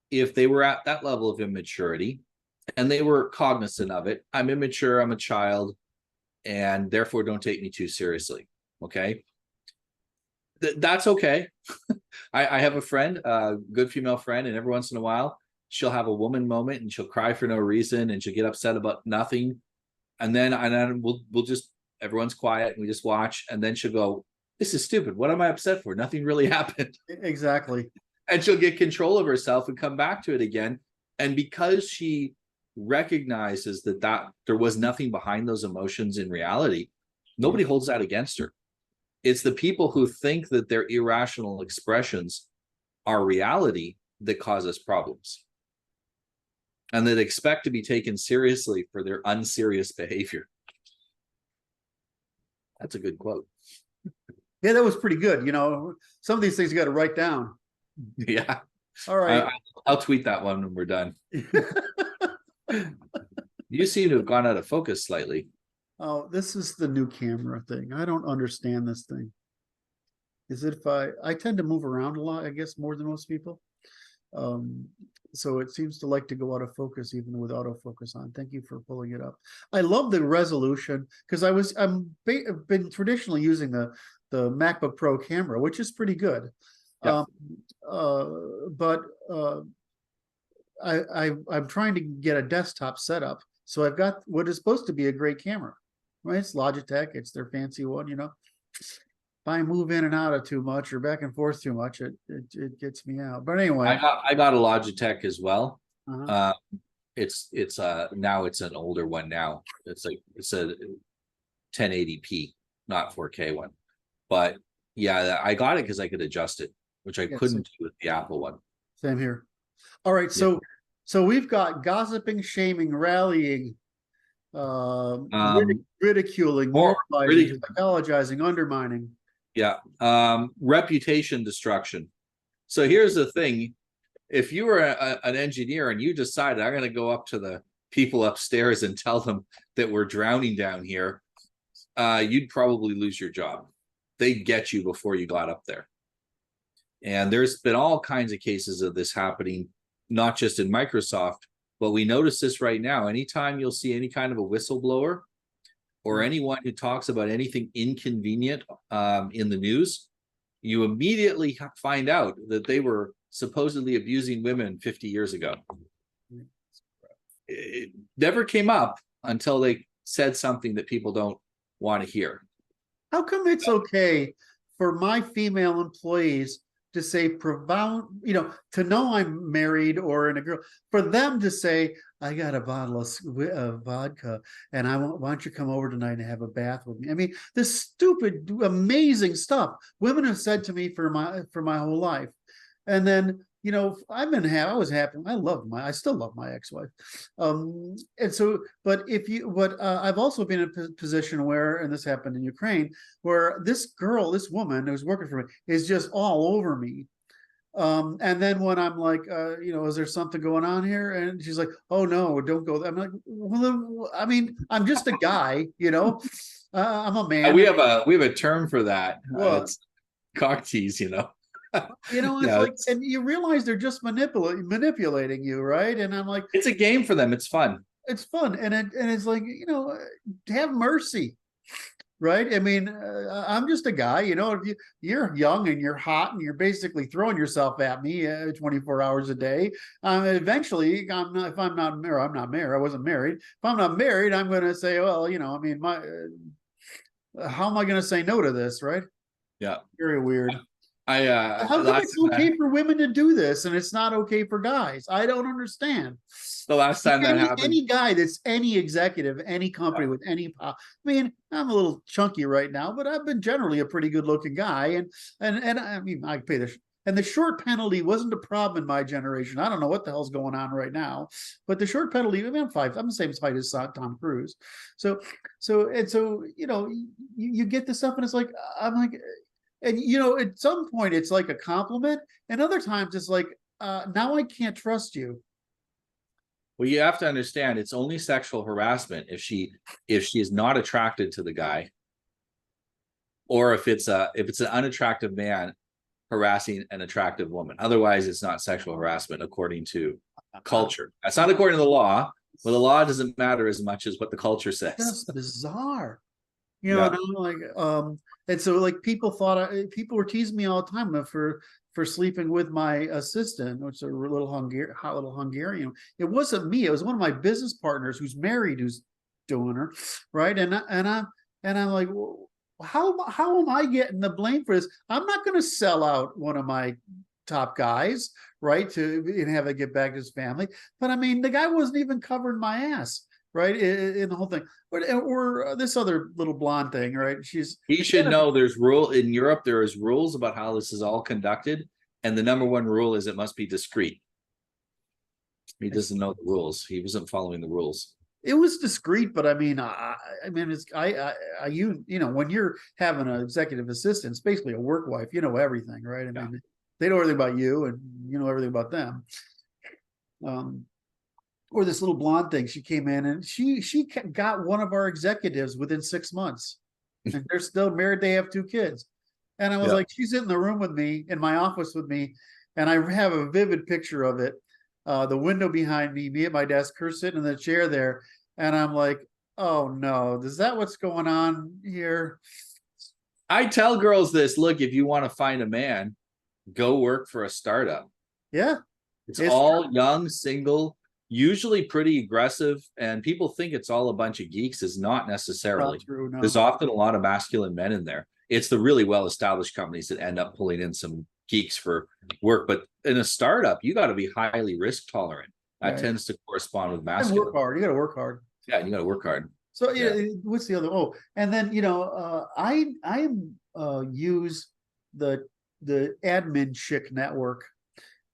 if they were at that level of immaturity and they were cognizant of it. I'm immature, I'm a child, and therefore don't take me too seriously. Okay. That's okay. I have a friend, a good female friend, and every once in a while she'll have a woman moment and she'll cry for no reason and she'll get upset about nothing. And then we'll just, everyone's quiet and we just watch. And then she'll go, this is stupid. What am I upset for? Nothing really happened. Exactly. And she'll get control of herself and come back to it again. And because she recognizes that there was nothing behind those emotions in reality, nobody holds that against her. It's the people who think that their irrational expressions are reality that cause us problems, and that expect to be taken seriously for their unserious behavior. That's a good quote. Yeah, that was pretty good. Some of these things you got to write down. Yeah. All right. I'll tweet that one when we're done. You seem to have gone out of focus slightly. Oh, this is the new camera thing. I don't understand this thing. Is it if I tend to move around a lot, I guess, more than most people. So it seems to like to go out of focus even with autofocus on. Thank you for pulling it up. I love the resolution because I've been traditionally using the MacBook Pro camera, which is pretty good. Yeah. But I'm trying to get a desktop setup. So I've got what is supposed to be a great camera, right? It's Logitech. It's their fancy one, If I move in and out of too much or back and forth too much, it gets me out. But anyway, I got a Logitech as well. uh-huh. It's now it's an older one now. It's a 1080p, not 4K one. But yeah, I got it because I could adjust it, which I couldn't do with the Apple one. Same here. All right, so we've got gossiping, shaming, rallying, ridiculing, moralizing, psychologizing, undermining. Yeah. Reputation destruction. So here's the thing. If you were an engineer and you decided I'm going to go up to the people upstairs and tell them that we're drowning down here, you'd probably lose your job. They'd get you before you got up there. And there's been all kinds of cases of this happening, not just in Microsoft, but we notice this right now. Anytime you'll see any kind of a whistleblower or anyone who talks about anything inconvenient in the news, you immediately find out that they were supposedly abusing women 50 years ago. It never came up until they said something that people don't want to hear. How come it's okay for my female employees to say profound, to know I'm married or in a girl, for them to say, I got a bottle of vodka and why don't you come over tonight and have a bath with me? I mean, this stupid, amazing stuff women have said to me for my whole life. And then, I was happy. I still love my ex-wife. And so, but I've also been in a position where, and this happened in Ukraine, where this woman who's working for me is just all over me. And then when I'm like, is there something going on here? And she's like, oh no, don't go there. I'm like, well, I mean, I'm just a guy, I'm a man. We have a term for that. What? It's cock tease, It's Yeah, like, and you realize they're just manipulating you, right? And I'm like, it's a game for them. It's fun. it's fun, and it's like, have mercy, right? I mean, I'm just a guy, if you're young and you're hot and you're basically throwing yourself at me 24 hours a day. Eventually, if I'm not married, I'm not married. I wasn't married. If I'm not married, I'm going to say, well, I mean, how am I going to say no to this, right? Yeah. Very weird. How come it's okay for women to do this and it's not okay for guys? I don't understand. The last time that happened, any guy that's any executive, any company with any, I mean, I'm a little chunky right now, but I've been generally a pretty good looking guy, and I mean, I pay the short penalty wasn't a problem in my generation. I don't know what the hell's going on right now, but the short penalty, I mean, I'm the same height as Tom Cruise. So you get this stuff and it's like, I'm like, and at some point it's like a compliment, and other times it's like, now I can't trust you. well, you have to understand it's only sexual harassment if she is not attracted to the guy, or if it's an unattractive man harassing an attractive woman. Otherwise, it's not sexual harassment according to culture. That's not according to the law. Well, the law doesn't matter as much as what the culture says. That's bizarre. And I'm like, and so like people were teasing me all the time for sleeping with my assistant, which is a hot little Hungarian. It wasn't me. It was one of my business partners who's married, who's doing her, right? And I'm like, well, how am I getting the blame for this? I'm not going to sell out one of my top guys, right, and have it get back to his family. But I mean, the guy wasn't even covering my ass, right, in the whole thing. Or this other little blonde thing, right? He should know there's rule in Europe. There is rules about how this is all conducted, and the number one rule is it must be discreet. He doesn't know the rules. He wasn't following the rules. It was discreet, but I mean, it's when you're having an executive assistant, it's basically a work wife. You know everything, right? I mean, they know everything about you, and you know everything about them. Or this little blonde thing, she came in and she got one of our executives within 6 months, and they're still married. They have 2 kids, and I was like, she's in the room with me, in my office with me, and I have a vivid picture of it. The window behind me at my desk, her sitting in the chair there, and I'm like, oh no, is that what's going on here? I tell girls this: look, if you want to find a man, go work for a startup. Yeah, it's all young, single, usually pretty aggressive, and people think it's all a bunch of geeks. Is not necessarily. Not true, no. There's often a lot of masculine men in there. It's the really well-established companies that end up pulling in some geeks for work. But in a startup, you got to be highly risk tolerant. That tends to correspond with masculine. Work hard. You got to work hard. Yeah, you got to work hard. So what's the other? Oh, and then I use the admin chick network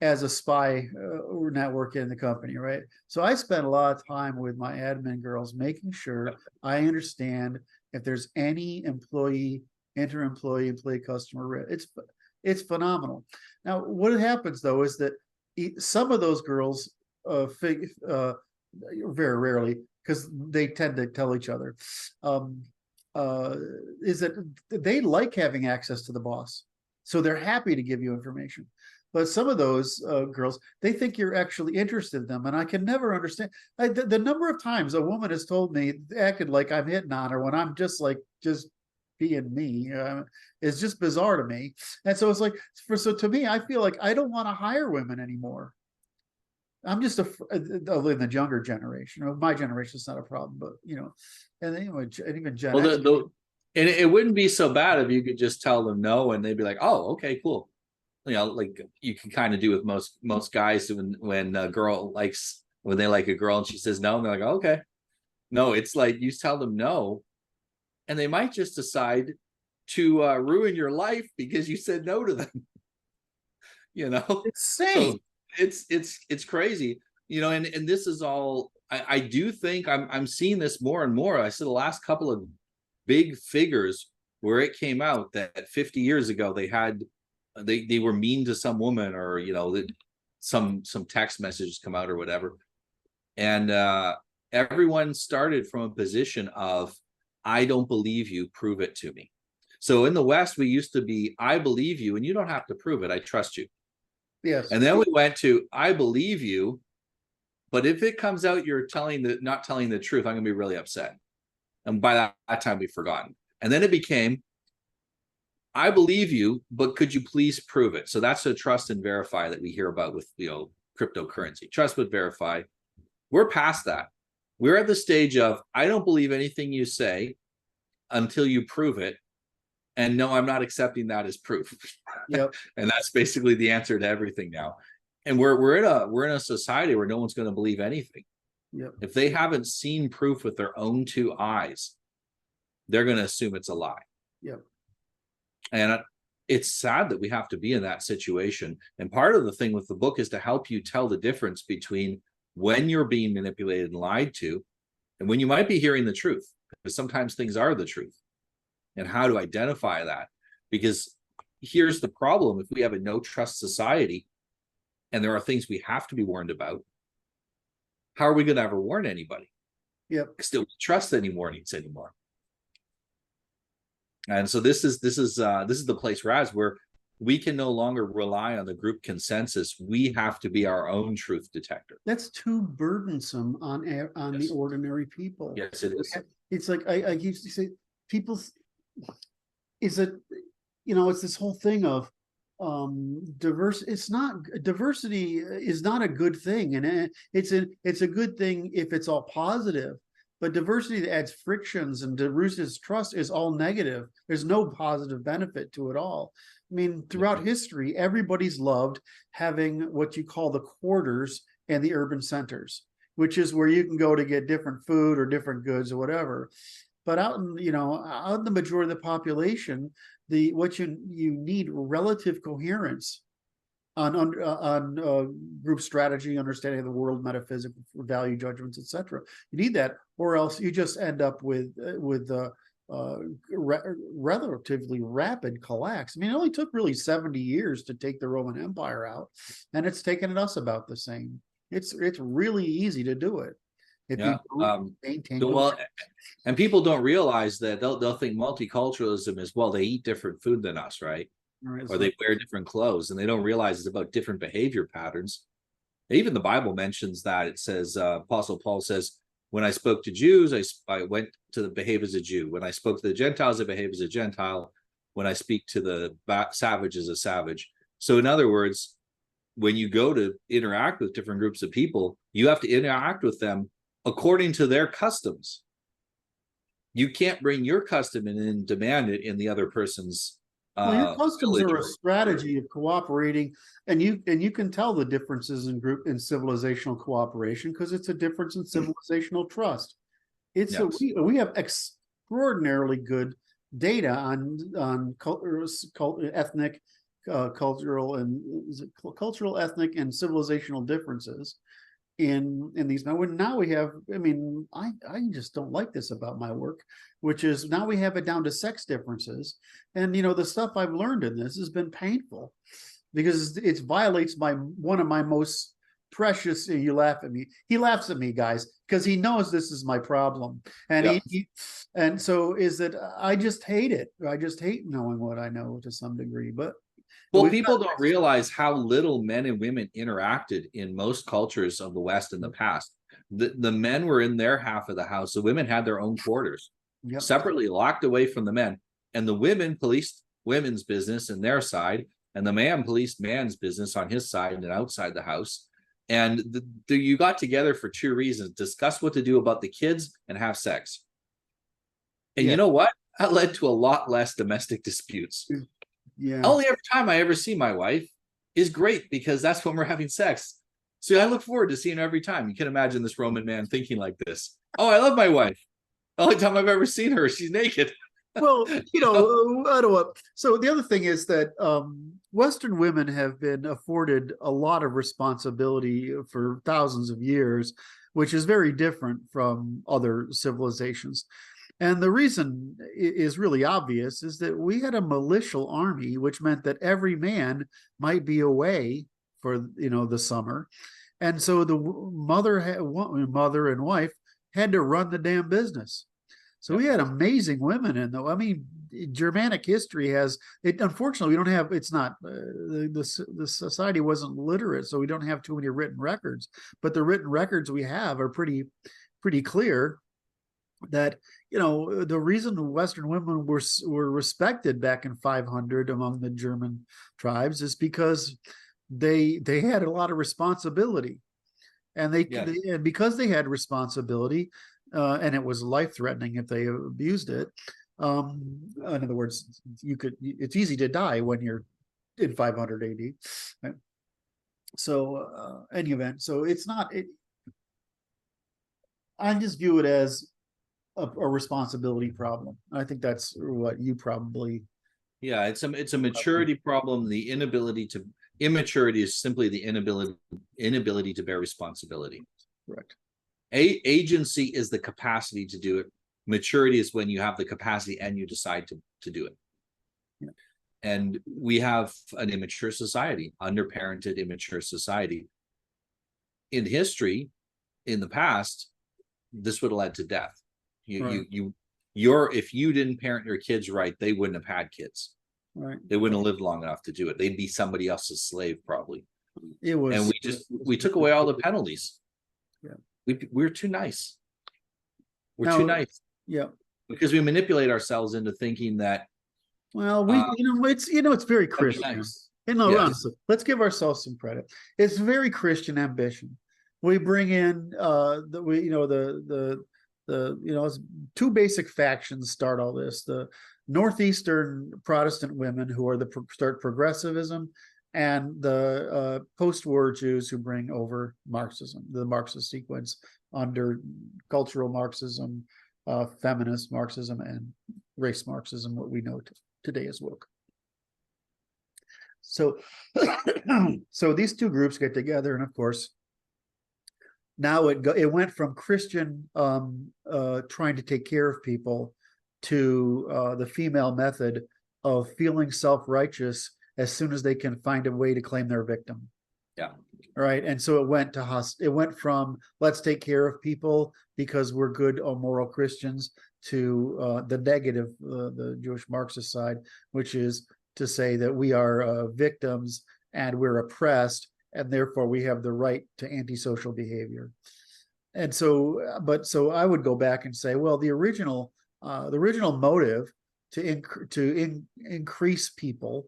as a spy network in the company, right? So I spend a lot of time with my admin girls, making sure I understand if there's any employee, inter-employee, employee customer risk. It's phenomenal. Now, what happens though is that some of those girls, very rarely, because they tend to tell each other, is that they like having access to the boss, so they're happy to give you information. But some of those girls, they think you're actually interested in them, and I can never understand the number of times a woman has told me, acted like I'm hitting on her when I'm just being me, is just bizarre to me. And so it's like, so to me, I feel like I don't want to hire women anymore. I'm just in the younger generation. My generation is not a problem, but and anyway, and even Gen X. And it wouldn't be so bad if you could just tell them no, and they'd be like, "Oh, okay, cool." Like you can kind of do with most guys when a girl when they like a girl and she says no, and they're like, oh, "Okay." No, it's like you tell them no, and they might just decide to ruin your life because you said no to them. It's insane. So it's crazy, and this is all. I do think I'm seeing this more and more. I said the last couple of big figures where it came out that 50 years ago they had they were mean to some woman, or some text messages come out or whatever, and everyone started from a position of, I don't believe you, prove it to me. So in the West, we used to be, I believe you and you don't have to prove it, I trust you. Yes. And then we went to, I believe you, but if it comes out you're not telling the truth, I'm gonna be really upset. And by that time we've forgotten. And then it became, I believe you, but could you please prove it? So that's the trust and verify that we hear about with cryptocurrency. Trust but verify. We're past that. We're at the stage of, I don't believe anything you say until you prove it. And no, I'm not accepting that as proof. Yep. And that's basically the answer to everything now. And we're in a society where no one's going to believe anything. Yep. If they haven't seen proof with their own two eyes, they're going to assume it's a lie. Yep. And it's sad that we have to be in that situation. And part of the thing with the book is to help you tell the difference between when you're being manipulated and lied to, and when you might be hearing the truth, because sometimes things are the truth, and how to identify that. Because here's the problem: if we have a no trust society and there are things we have to be warned about, how are we going to ever warn anybody? Yep. Still trust any warnings anymore. And so this is the place we're at, where we can no longer rely on the group consensus. We have to be our own truth detector. That's too burdensome on Yes. the ordinary people. Yes, it is. It's like I used to say, people, is it, it's this whole thing of diverse. It's not, diversity is not a good thing, and it's a good thing if it's all positive. But diversity that adds frictions and diversity trust is all negative. There's no positive benefit to it all. I mean, throughout history, everybody's loved having what you call the quarters and the urban centers, which is where you can go to get different food or different goods or whatever. But out in the majority of the population, what you need relative coherence on group strategy, understanding of the world, metaphysical value judgments, etc. You need that, or else you just end up with relatively rapid collapse. I mean, it only took really 70 years to take the Roman Empire out, and it's taken us about the same. It's really easy to do it if you don't maintain. Well, and people don't realize that they'll think multiculturalism is, well, they eat different food than us, right? Right, or they wear different clothes, and they don't realize it's about different behavior patterns. Even the Bible mentions that. It says, Apostle Paul says, when I spoke to Jews, I went to behave as a Jew. When I spoke to the Gentiles, I behave as a Gentile. When I speak to the savage, as a savage. So in other words, when you go to interact with different groups of people, you have to interact with them according to their customs. You can't bring your custom in and demand it in the other person's. Well, your customs are a strategy of cooperating, and you can tell the differences in group and civilizational cooperation because it's a difference in civilizational trust. It's we have extraordinarily good data on ethnic, cultural, ethnic, and civilizational differences in these. Now we have, I mean, I just don't like this about my work, which is now we have it down to sex differences. And the stuff I've learned in this has been painful because it violates one of my most precious. You laugh at me. He laughs at me, guys, because he knows this is my problem. And and so is that I just hate it. I just hate knowing what I know to some degree. But people don't realize how little men and women interacted in most cultures of the West in the past. The men were in their half of the house. The women had their own quarters, separately locked away from the men. And the women policed women's business in their side, and the man policed man's business on his side and outside the house. And you got together for two reasons: discuss what to do about the kids and have sex. And you know what? That led to a lot less domestic disputes. Yeah. Only every time I ever see my wife is great because that's when we're having sex. So I look forward to seeing her every time. You can imagine this Roman man thinking like this. Oh, I love my wife. The only time I've ever seen her, she's naked. Well, I don't know. So the other thing is that Western women have been afforded a lot of responsibility for thousands of years, which is very different from other civilizations. And the reason is really obvious, is that we had a militial army, which meant that every man might be away for, the summer. And so the mother and wife had to run the damn business. So we had amazing women in though. I mean, Germanic history has it. Unfortunately, we don't have. It's not the society wasn't literate, so we don't have too many written records. But the written records we have are pretty clear that the reason Western women were respected back in 500 among the German tribes is because they had a lot of responsibility, and and because they had responsibility, and it was life-threatening if they abused it. In other words, it's easy to die when you're in 500 AD. Right? So, any event, so it's not. I just view it as a responsibility problem. I think that's what you probably. Yeah, it's a maturity problem. The immaturity is simply the inability to bear responsibility. Correct. Agency is the capacity to do it. Maturity is when you have the capacity and you decide to do it. Yeah. And we have an immature society, underparented, immature society. In history, in the past, this would have led to death. If you didn't parent your kids right, they wouldn't have had kids. Right. They wouldn't have lived long enough to do it. They'd be somebody else's slave probably. It was, and we took away all the penalties. Yeah. We're too nice. We're too nice. Yeah. Because we manipulate ourselves into thinking that. Well, it's very Christian. Nice. Honestly, let's give ourselves some credit. It's very Christian ambition. We bring in two basic factions start all this: the Northeastern Protestant women, who are start progressivism, and the post-war Jews who bring over Marxism, the Marxist sequence under cultural Marxism, feminist Marxism, and race Marxism, what we know today as woke. So, so these two groups get together, and of course, now it went from Christian trying to take care of people to the female method of feeling self-righteous as soon as they can find a way to claim their victim. Yeah. Right. And so it went from let's take care of people because we're good or moral Christians to the negative, the Jewish Marxist side, which is to say that we are victims and we're oppressed, and therefore we have the right to antisocial behavior. And so, so I would go back and say, well, the original motive to increase people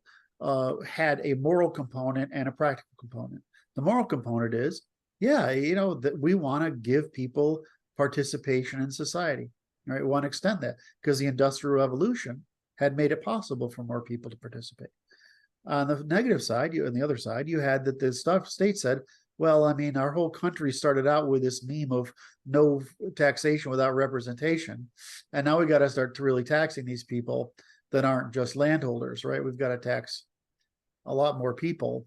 had a moral component and a practical component. The moral component is, that we want to give people participation in society. Right? We want to extend that because the Industrial Revolution had made it possible for more people to participate. On the negative side, on the other side, you had that the state said, well, I mean, our whole country started out with this meme of no taxation without representation. And now we got to start to really taxing these people that aren't just landholders, right? We've got to tax a lot more people.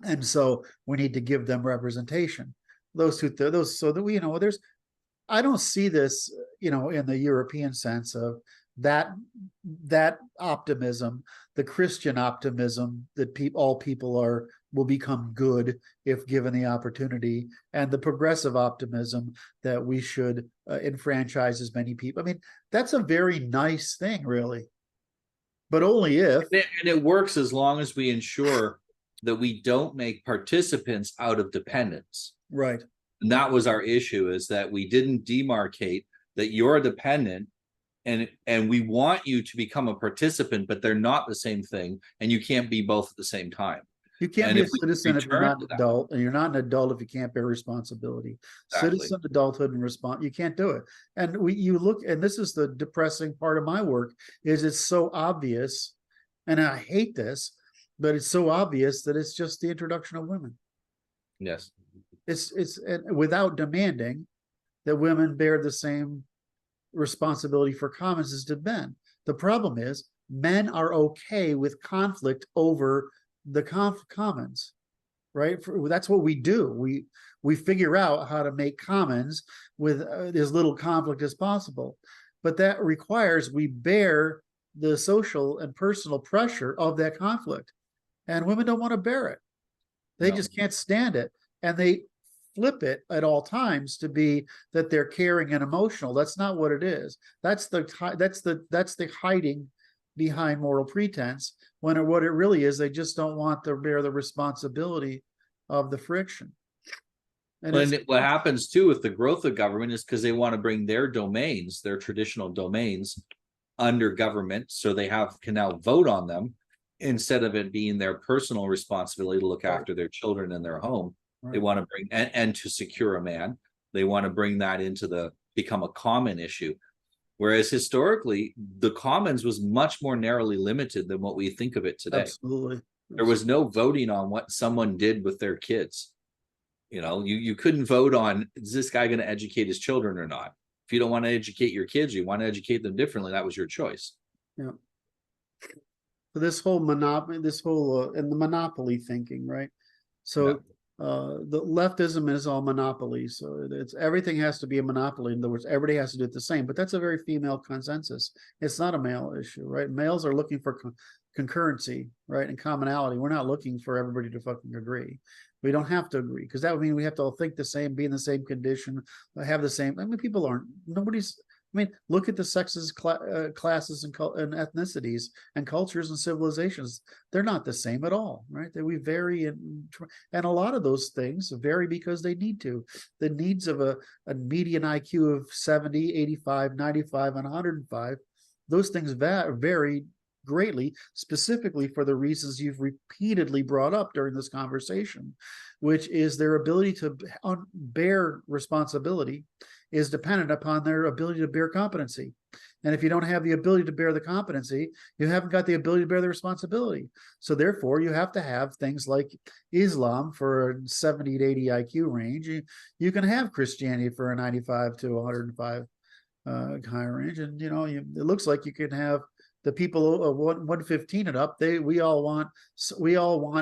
And so we need to give them representation. So that there's, I don't see this, in the European sense of that optimism, the Christian optimism that all people will become good if given the opportunity, and the progressive optimism that we should enfranchise as many people. I mean, that's a very nice thing, really, but only if. And it works as long as we ensure that we don't make participants out of dependents. Right. And that was our issue, is that we didn't demarcate that you're a dependent and we want you to become a participant, but they're not the same thing, and you can't be both at the same time. You can't be a citizen if you're not an adult, and you're not an adult if you can't bear responsibility. Exactly. Citizen, adulthood, and you can't do it. And you look, and this is the depressing part of my work, is it's so obvious, and I hate this, but it's so obvious that it's just the introduction of women. Yes. It's without demanding that women bear the same responsibility for commons as did men. The problem is men are okay with conflict over the commons, right? That's what we do. We figure out how to make commons with as little conflict as possible. but that requires we bear the social and personal pressure of that conflict. And women don't want to bear it. They just can't stand it. And they flip it at all times to be that they're caring and emotional. That's not what it is. That's the hiding behind moral pretense, when what it really is, they just don't want to bear the responsibility of the friction. And what happens too with the growth of government is because they want to bring their domains, their traditional domains, under government, so they can now vote on them instead of it being their personal responsibility to look after their children and their home. Right. They want to bring and to secure a man. They want to bring that into become a common issue. Whereas historically, the commons was much more narrowly limited than what we think of it today. Absolutely. There was no voting on what someone did with their kids. You couldn't vote on, is this guy going to educate his children or not? If you don't want to educate your kids, you want to educate them differently, that was your choice. Yeah. So this whole monopoly, and the monopoly thinking, right? So the leftism is all monopoly. So it's everything has to be a monopoly. In other words, everybody has to do it the same. But that's a very female consensus. It's not a male issue, right? Males are looking for concurrency, right, and commonality. We're not looking for everybody to fucking agree. We don't have to agree, because that would mean we have to all think the same, be in the same condition, have the same. I mean, people aren't. Look at the sexes, classes, and ethnicities, and cultures and civilizations. They're not the same at all, right? We vary, and a lot of those things vary because they need to. The needs of a median IQ of 70, 85, 95, and 105, those things vary greatly, specifically for the reasons you've repeatedly brought up during this conversation, which is their ability to bear responsibility is dependent upon their ability to bear competency. And if you don't have the ability to bear the competency, you haven't got the ability to bear the responsibility. So therefore, you have to have things like Islam for a 70 to 80 IQ range. You can have Christianity for a 95 to 105 high range. And, it looks like you can have the people 115 and up. We all want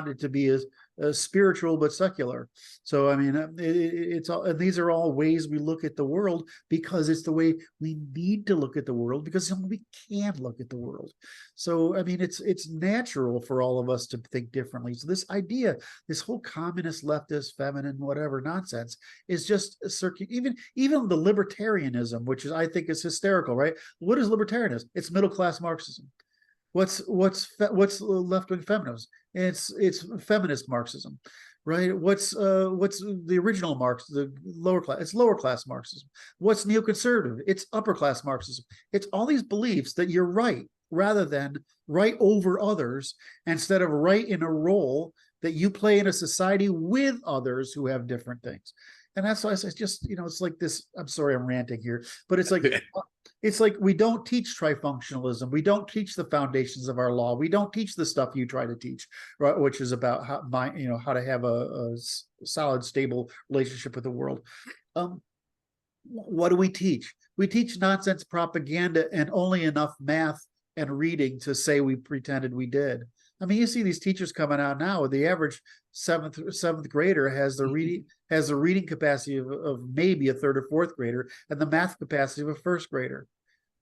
it to be as spiritual but secular. So I mean, it's all, and these are all ways we look at the world, because it's the way we need to look at the world, because we can look at the world. So I mean, it's natural for all of us to think differently. So this idea, this whole communist, leftist, feminine, whatever nonsense, is just a circuit. Even the libertarianism, which I think is hysterical, right? What is libertarianism? It's middle class Marxism. What's left-wing feminism? It's feminist Marxism, right? What's the original Marx, the lower class? It's lower class Marxism. What's neoconservative? It's upper class Marxism. It's all these beliefs that you're right, rather than right over others, instead of right in a role that you play in a society with others who have different things. And that's why it's just, it's like this. I'm sorry, I'm ranting here, but it's like we don't teach trifunctionalism. We don't teach the foundations of our law. We don't teach the stuff you try to teach, right? Which is about how to have a solid, stable relationship with the world. What do we teach? We teach nonsense propaganda and only enough math and reading to say we pretended we did. I mean, you see these teachers coming out now with the average seventh grader has the reading capacity of maybe a third or fourth grader, and the math capacity of a first grader.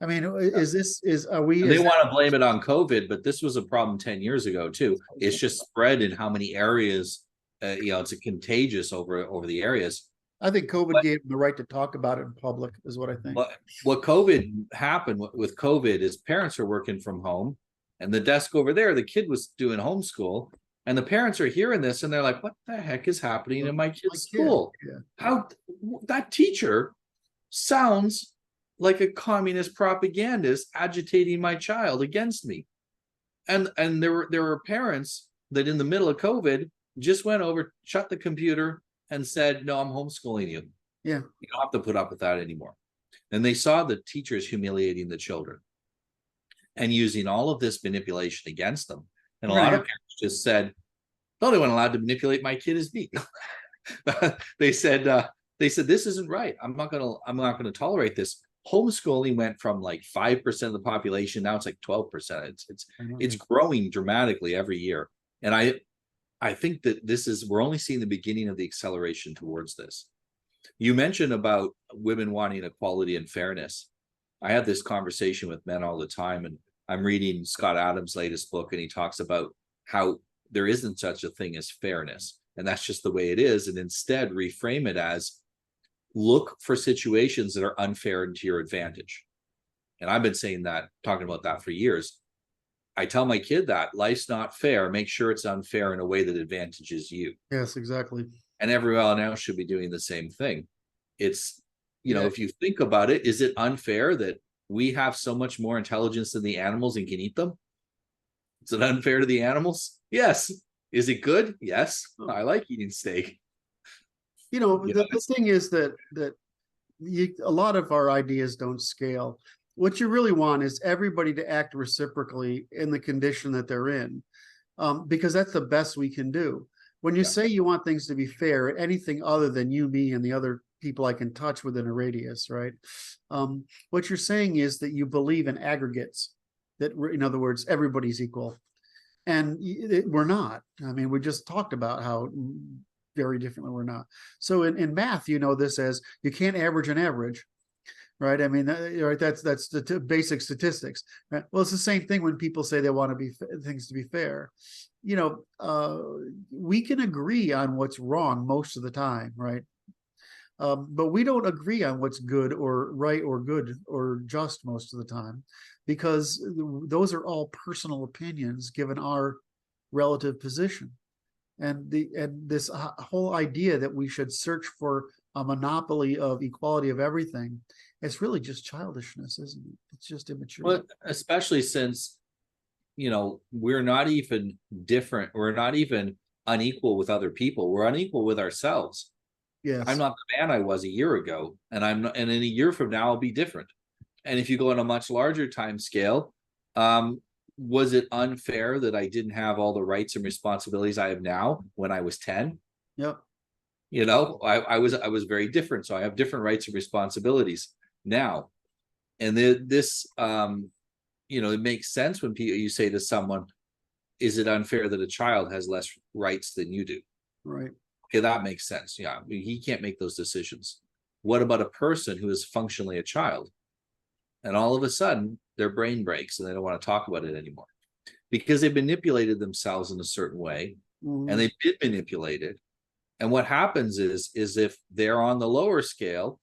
I mean, are we? They want to blame it on COVID, but this was a problem 10 years ago too. It's just spread in how many areas. It's contagious over the areas. I think COVID gave them the right to talk about it in public, is what I think. What COVID happened with COVID is parents are working from home. And the desk over there, the kid was doing homeschool, and the parents are hearing this, and they're like, "What the heck is happening in my kid's school? Yeah. How that teacher sounds like a communist propagandist agitating my child against me?" And there were parents that in the middle of COVID just went over, shut the computer, and said, "No, I'm homeschooling you. Yeah, you don't have to put up with that anymore." And they saw the teachers humiliating the children and using all of this manipulation against them. And a lot of parents just said, "The only one allowed to manipulate my kid is me." They said, "This isn't right. I'm not gonna tolerate this." Homeschooling went from like 5% of the population, now it's like 12%. It's growing dramatically every year. And I think that we're only seeing the beginning of the acceleration towards this. You mentioned about women wanting equality and fairness. I have this conversation with men all the time, and I'm reading Scott Adams' latest book, and he talks about how there isn't such a thing as fairness, and that's just the way it is. And instead reframe it as, look for situations that are unfair and to your advantage. And I've been saying that, talking about that for years. I tell my kid that life's not fair. Make sure it's unfair in a way that advantages you. Yes, exactly. And everyone else should be doing the same thing. It's, you know, Yeah. if you think about it, is it unfair that we have so much more intelligence than the animals and can eat them? Is it unfair to the animals? Yes. Is it good? Yes. I like eating steak. You know, Yeah. the thing is that a lot of our ideas don't scale. What you really want is everybody to act reciprocally in the condition that they're in, because that's the best we can do. When you say you want things to be fair, anything other than you, me, and the other people I can touch within a radius, right? What you're saying is that you believe in aggregates, that, in other words, everybody's equal. And we're not. I mean, we just talked about how very differently we're not. So in math, you know this as you can't average an average, right? I mean, right? That's the basic statistics. Right? Well, it's the same thing when people say they want to be things to be fair. You know, we can agree on what's wrong most of the time, right? But we don't agree on what's good or right or good or just most of the time, because those are all personal opinions given our relative position. And this whole idea that we should search for a monopoly of equality of everything, it's really just childishness, isn't it? It's just immature. Well, especially since, you know, we're not even different. We're not even unequal with other people. We're unequal with ourselves. Yes. I'm not the man I was a year ago, and I'm not, and in a year from now I'll be different. And if you go on a much larger time scale, was it unfair that I didn't have all the rights and responsibilities I have now when I was 10? Yep. You know, I was very different, so I have different rights and responsibilities now. And this, you know, it makes sense when you say to someone, "Is it unfair that a child has less rights than you do?" Right. Okay, that makes sense. Yeah, he can't make those decisions. What about a person who is functionally a child, and all of a sudden their brain breaks and they don't want to talk about it anymore because they've manipulated themselves in a certain way, and they've been manipulated. And what happens is if they're on the lower scale,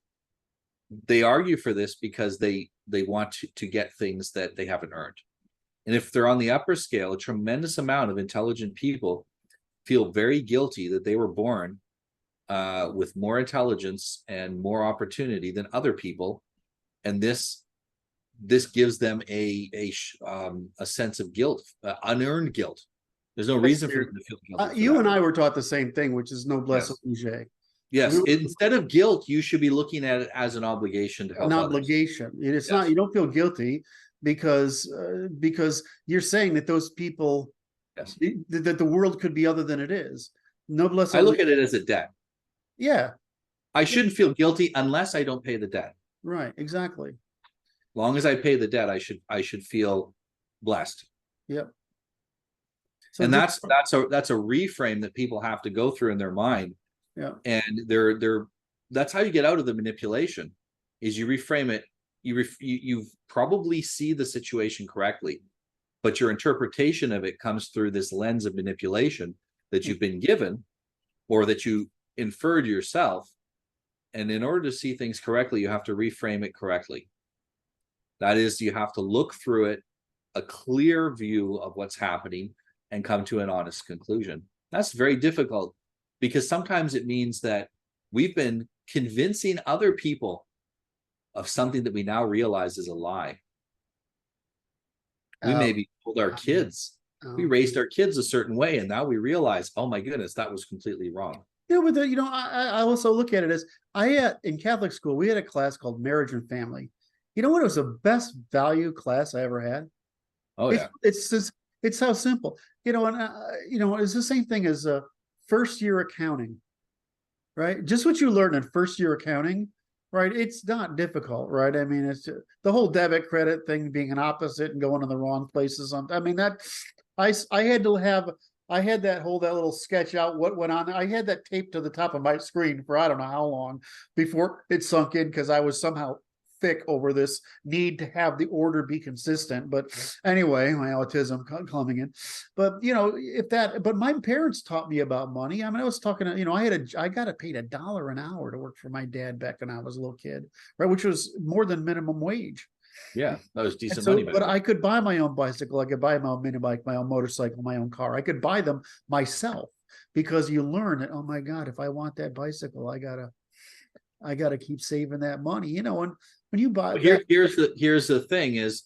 they argue for this because they want to get things that they haven't earned. And if they're on the upper scale, a tremendous amount of intelligent people feel very guilty that they were born with more intelligence and more opportunity than other people, and this gives them a sense of guilt, unearned guilt. There's no reason for them to feel guilty. You and I were taught the same thing, which is noblesse oblige. Yes, instead of guilt, you should be looking at it as an obligation to help an others. Obligation. It's not. You don't feel guilty because you're saying that those people, that the world could be other than it is. Noblesse. I look at it as a debt. Yeah. I shouldn't feel guilty unless I don't pay the debt. Right. Exactly. Long as I pay the debt, I should feel blessed. Yep. So and that's a reframe that people have to go through in their mind. Yeah. And that's how you get out of the manipulation, is you reframe it. You probably see the situation correctly, but your interpretation of it comes through this lens of manipulation that you've been given or that you inferred yourself. And in order to see things correctly, you have to reframe it correctly. That is, you have to look through it, a clear view of what's happening, and come to an honest conclusion. That's very difficult because sometimes it means that we've been convincing other people of something that we now realize is a lie. We maybe told our kids, we raised our kids a certain way, and now we realize, oh my goodness, that was completely wrong. Yeah, but I also look at it as in Catholic school, we had a class called Marriage and Family. You know what? It was the best value class I ever had. Oh yeah. It's how simple, and it's the same thing as first year accounting, right? Just what you learn in first year accounting, right? It's not difficult, right? I mean, it's the whole debit credit thing being an opposite and going in the wrong places. I mean, I had that little sketch out what went on. I had that taped to the top of my screen for I don't know how long before it sunk in, because I was somehow thick over this need to have the order be consistent. But anyway, my autism coming in. But but my parents taught me about money. I mean, I was talking to, I got paid $1 an hour to work for my dad back when I was a little kid, right? Which was more than minimum wage. Yeah, that was decent So, money. but I could buy my own bicycle. I could buy my own mini bike, my own motorcycle, my own car. I could buy them myself, because you learn that, oh my God, if I want that bicycle, I gotta keep saving that money. And when you buy here's the thing is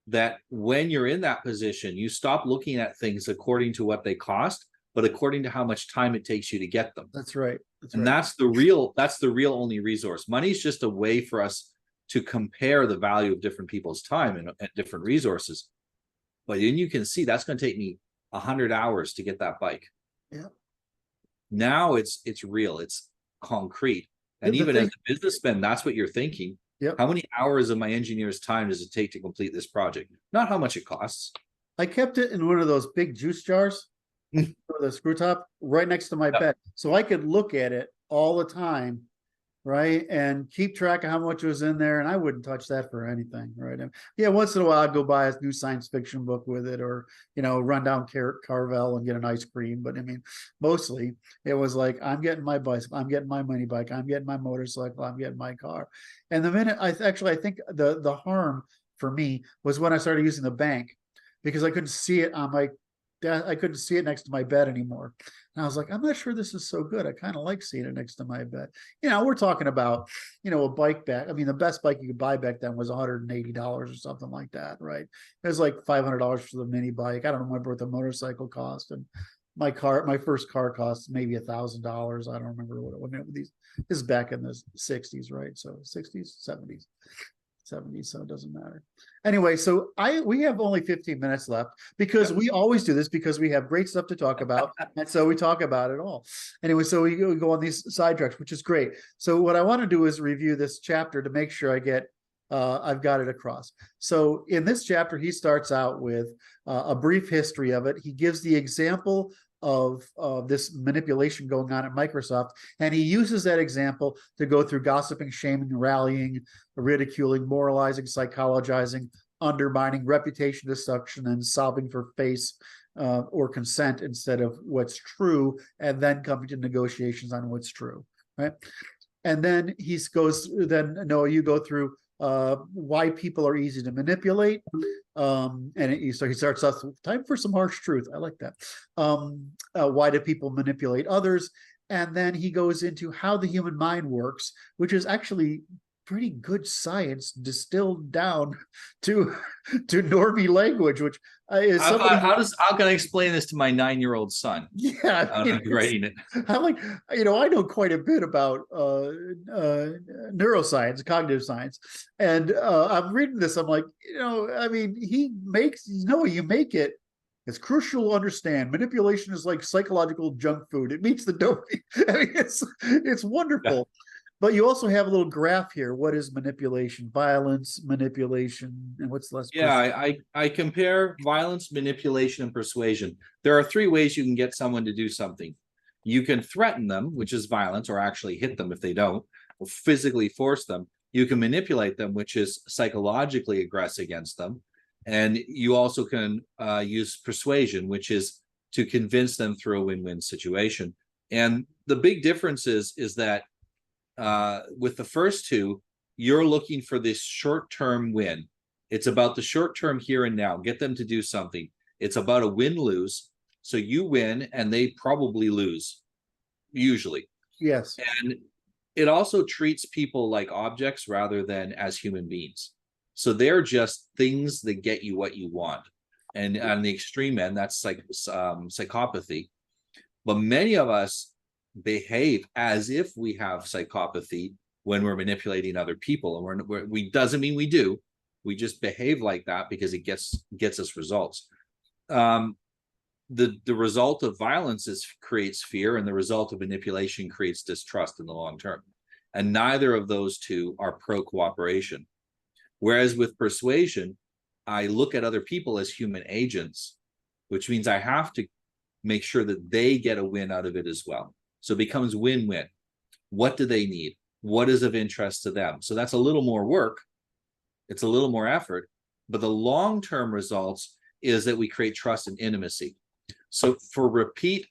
that when you're in that position, you stop looking at things according to what they cost, but according to how much time it takes you to get them. That's right. That's the real only resource. Money is just a way for us to compare the value of different people's time and different resources. But then you can see that's going to take me 100 hours to get that bike. Yeah. Now it's real, it's concrete. And even as a businessman, that's what you're thinking. Yep. How many hours of my engineer's time does it take to complete this project? Not how much it costs. I kept it in one of those big juice jars with a screw top right next to my bed, so I could look at it all the time, right, and keep track of how much was in there. And I wouldn't touch that for anything, right? Yeah, once in a while I'd go buy a new science fiction book with it, or run down Carvel and get an ice cream. But I mean, mostly it was like, I'm getting my bicycle, I'm getting my mini bike, I'm getting my motorcycle, I'm getting my car. And the minute I think the harm for me was when I started using the bank, because I couldn't see it on my I couldn't see it next to my bed anymore. And I was like, I'm not sure this is so good. I kind of like seeing it next to my bed. We're talking about, a bike back. I mean, the best bike you could buy back then was $180 or something like that, right? It was like $500 for the mini bike. I don't remember what the motorcycle cost. And my first car cost maybe $1,000. I don't remember what this is back in the 60s, right? So 60s, 70s, so it doesn't matter. Anyway, so we have only 15 minutes left, because we always do this, because we have great stuff to talk about, and so we talk about it all. Anyway, so we go on these side tracks, which is great. So what I want to do is review this chapter to make sure I've got it across. So in this chapter, he starts out with a brief history of it. He gives the example of this manipulation going on at Microsoft, and he uses that example to go through gossiping, shaming, rallying, ridiculing, moralizing, psychologizing, undermining, reputation destruction, and solving for face or consent instead of what's true, and then coming to negotiations on what's true, right? And then Noah, you go through why people are easy to manipulate. So he starts off with time for some harsh truth. I like that. Why do people manipulate others? And then he goes into how the human mind works, which is actually pretty good science distilled down to normie language, which is somebody. How can I explain this to my 9-year-old son? Yeah, writing it. I'm like, I know quite a bit about neuroscience, cognitive science, and I'm reading this. I'm like, I mean, you make it. It's crucial to understand. Manipulation is like psychological junk food. It meets the dopamine. I mean, it's wonderful. Yeah. But you also have a little graph here. What is manipulation? Violence, manipulation, and what's less? Yeah, I compare violence, manipulation, and persuasion. There are 3 ways you can get someone to do something. You can threaten them, which is violence, or actually hit them if they don't, or physically force them. You can manipulate them, which is psychologically aggress against them. And you also can use persuasion, which is to convince them through a win-win situation. And the big difference is that with the first 2, you're looking for this short-term win. It's about the short-term here and now. Get them to do something. It's about a win-lose. So you win and they probably lose, usually. Yes. And it also treats people like objects rather than as human beings. So they're just things that get you what you want. And on the extreme end, that's like psychopathy. But many of us behave as if we have psychopathy when we're manipulating other people, and we doesn't mean we do. We just behave like that because it gets us results. The result of violence creates fear, and the result of manipulation creates distrust in the long term. And neither of those 2 are pro-cooperation. Whereas with persuasion, I look at other people as human agents, which means I have to make sure that they get a win out of it as well. So it becomes win-win. What do they need? what is of interest to them. So that's a little more work. It's a little more effort, but the long-term results is that we create trust and intimacy. So for repeat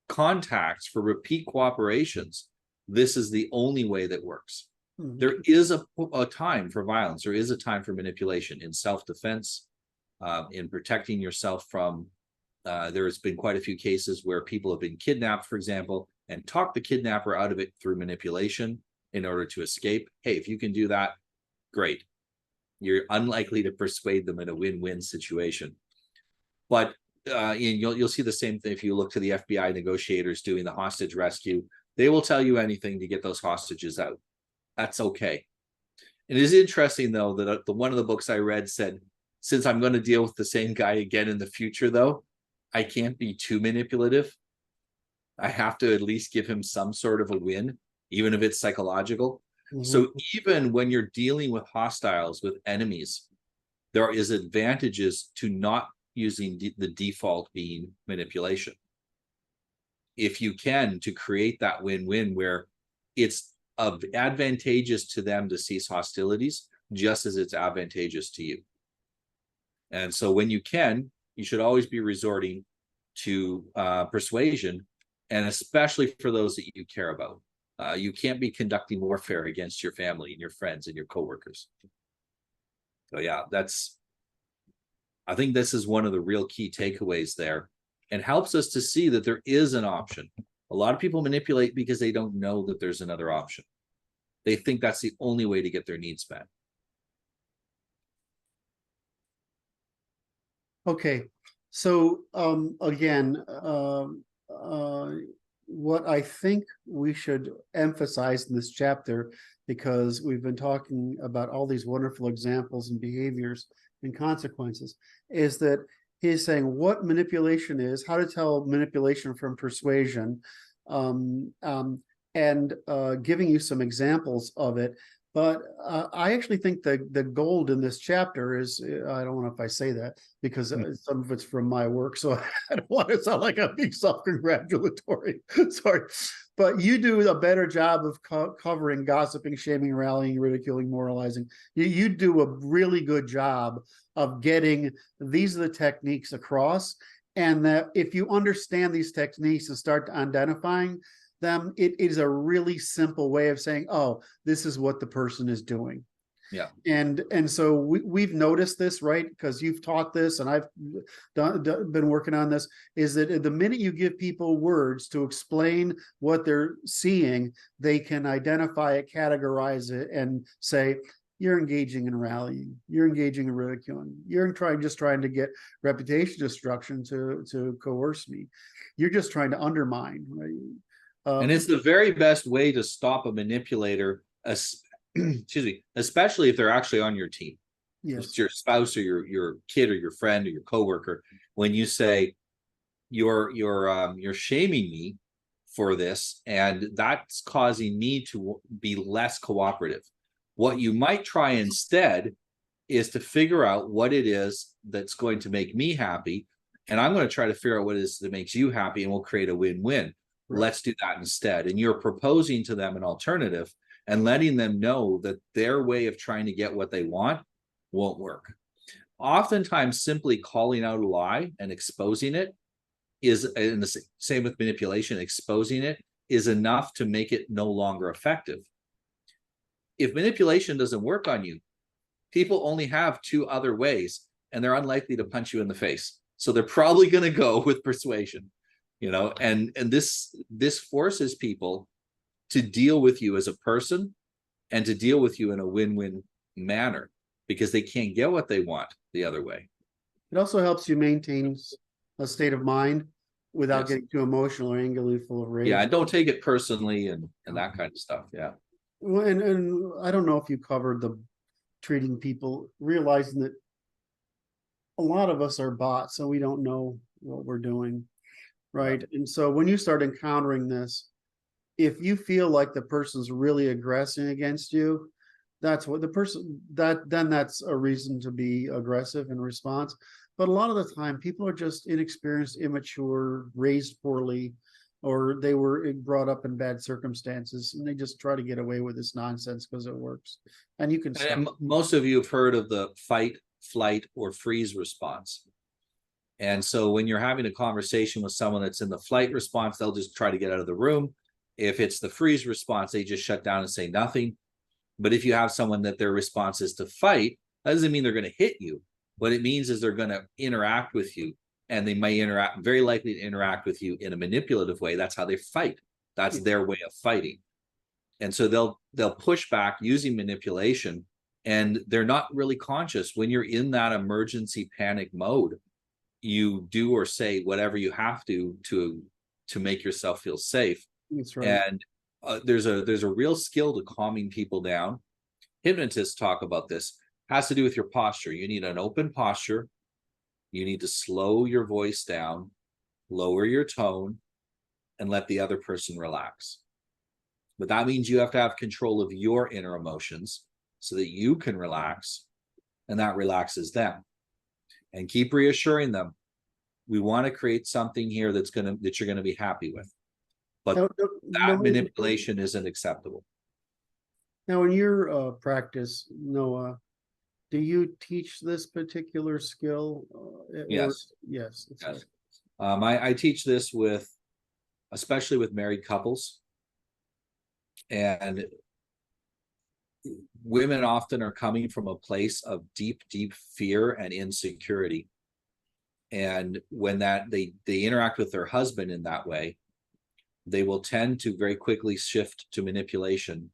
contacts, for repeat cooperations, this is the only way that works. There is a time for violence. There is a time for manipulation in self-defense, in protecting yourself from, there has been quite a few cases where people have been kidnapped, for example, and talked the kidnapper out of it through manipulation in order to escape. Hey, if you can do that, great. You're unlikely to persuade them in a win-win situation. But you'll see the same thing if you look to the FBI negotiators doing the hostage rescue. They will tell you anything to get those hostages out. That's okay. It is interesting, though, that one of the books I read said, since I'm going to deal with the same guy again in the future, though, I can't be too manipulative. I have to at least give him some sort of a win, even if it's psychological. So even when you're dealing with hostiles, with enemies, there is advantages to not using the default being manipulation. If you can, to create that win-win where it's advantageous to them to cease hostilities, just as it's advantageous to you. And so when you can, you should always be resorting to persuasion, and especially for those that you care about. You can't be conducting warfare against your family and your friends and your coworkers. So yeah, I think this is one of the real key takeaways there, and helps us to see that there is an option. A lot of people manipulate because they don't know that there's another option. They think that's the only way to get their needs met. Okay, so again, what I think we should emphasize in this chapter, because we've been talking about all these wonderful examples and behaviors and consequences, is that he's saying what manipulation is, how to tell manipulation from persuasion, and giving you some examples of it. But I actually think the gold in this chapter is, I don't know if I say that because some of it's from my work, so I don't want to sound like I'm being self-congratulatory. Sorry. But you do a better job of covering gossiping, shaming, rallying, ridiculing, moralizing. You do a really good job of getting these are the techniques across. And that if you understand these techniques and start identifying them, it is a really simple way of saying, oh, this is what the person is doing. Yeah. And so we've noticed this, right? Because you've taught this and I've been working on this, is that the minute you give people words to explain what they're seeing, they can identify it, categorize it, and say, you're engaging in rallying, you're engaging in ridiculing, you're just trying to get reputation destruction to coerce me, you're just trying to undermine, right? And it's the very best way to stop a manipulator, excuse me, especially if they're actually on your team. Yes. It's your spouse or your kid or your friend or your coworker. When you say you're shaming me for this, and that's causing me to be less cooperative. What you might try instead is to figure out what it is that's going to make me happy, and I'm going to try to figure out what it is that makes you happy, and we'll create a win-win. Right. Let's do that instead. And you're proposing to them an alternative and letting them know that their way of trying to get what they want won't work. Oftentimes, simply calling out a lie and exposing it is, and the same with manipulation, exposing it is enough to make it no longer effective. If manipulation doesn't work on you, people only have two other ways, and they're unlikely to punch you in the face. So they're probably going to go with persuasion. And this forces people to deal with you as a person and to deal with you in a win-win manner, because they can't get what they want the other way. It also helps you maintain a state of mind without getting too emotional or angrily full of rage. Yeah, and don't take it personally and that kind of stuff. Yeah. Well, and I don't know if you covered the treating people, realizing that a lot of us are bots, so we don't know what we're doing. Right. And so when you start encountering this, if you feel like the person's really aggressing against you, that's what then that's a reason to be aggressive in response. But a lot of the time, people are just inexperienced, immature, raised poorly, or they were brought up in bad circumstances, and they just try to get away with this nonsense because it works. And you can stop. And most of you have heard of the fight, flight, or freeze response. And so when you're having a conversation with someone that's in the flight response, they'll just try to get out of the room. If it's the freeze response, they just shut down and say nothing. But if you have someone that their response is to fight, that doesn't mean they're going to hit you. What it means is they're going to interact with you, and they may interact, very likely to interact with you in a manipulative way. That's how they fight. That's their way of fighting. And so they'll push back using manipulation, and they're not really conscious. When you're in that emergency panic mode, you do or say whatever you have to make yourself feel safe. That's right. And there's a real skill to calming people down. Hypnotists talk about this. It has to do with your posture. You need an open posture. You need to slow your voice down, lower your tone, and let the other person relax. But that means you have to have control of your inner emotions so that you can relax, and that relaxes them. And keep reassuring them, we want to create something here that you're going to be happy with. But that manipulation isn't acceptable. Now, in your practice, Noah, do you teach this particular skill? Yes. Yes. Yes. I teach this especially with married couples. And women often are coming from a place of deep, deep fear and insecurity. And when they interact with their husband in that way, they will tend to very quickly shift to manipulation,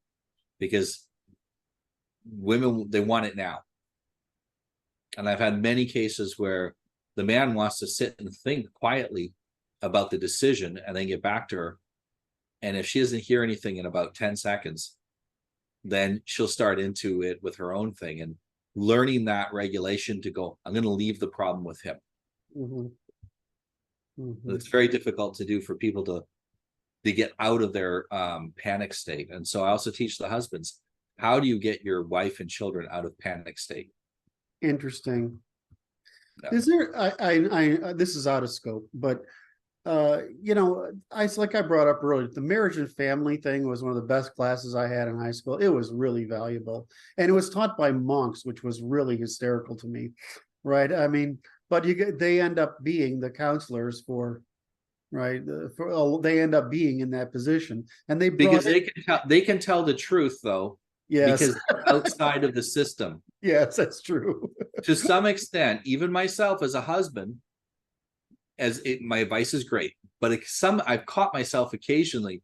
because women, they want it now. And I've had many cases where the man wants to sit and think quietly about the decision and then get back to her. And if she doesn't hear anything in about 10 seconds, then she'll start into it with her own thing, and learning that regulation to go, I'm going to leave the problem with him. Mm-hmm. Mm-hmm. It's very difficult to do for people to get out of their panic state. And so I also teach the husbands, how do you get your wife and children out of panic state? Interesting. Yeah. Is there, I this is out of scope, but like I brought up earlier, the marriage and family thing was one of the best classes I had in high school. It was really valuable, and it was taught by monks, which was really hysterical to me, right? I mean, but they end up being the counselors for, right? They end up being in that position, and because they can tell the truth, though. Yes. Because outside of the system. Yes, that's true. To some extent, even myself as a husband, my advice is great, but I've caught myself occasionally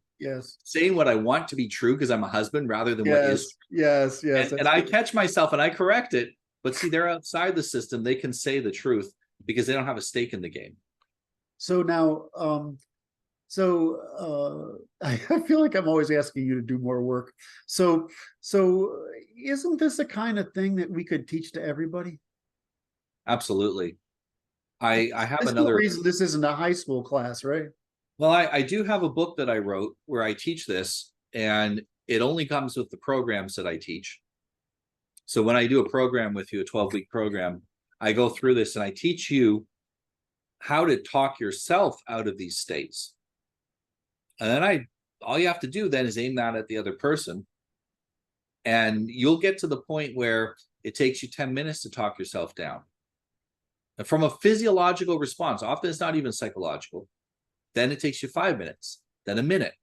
saying what I want to be true because I'm a husband rather than what is true. Yes. And I catch myself and I correct it, but see, they're outside the system. They can say the truth because they don't have a stake in the game. So now, I feel like I'm always asking you to do more work. So isn't this the kind of thing that we could teach to everybody? Absolutely. I have There's another no reason this isn't a high school class, right? Well, I do have a book that I wrote where I teach this, and it only comes with the programs that I teach. So when I do a program with you, a 12-week program, I go through this and I teach you how to talk yourself out of these states. And then all you have to do then is aim that at the other person. And you'll get to the point where it takes you 10 minutes to talk yourself down. And from a physiological response, often it's not even psychological. Then it takes you 5 minutes, then a minute,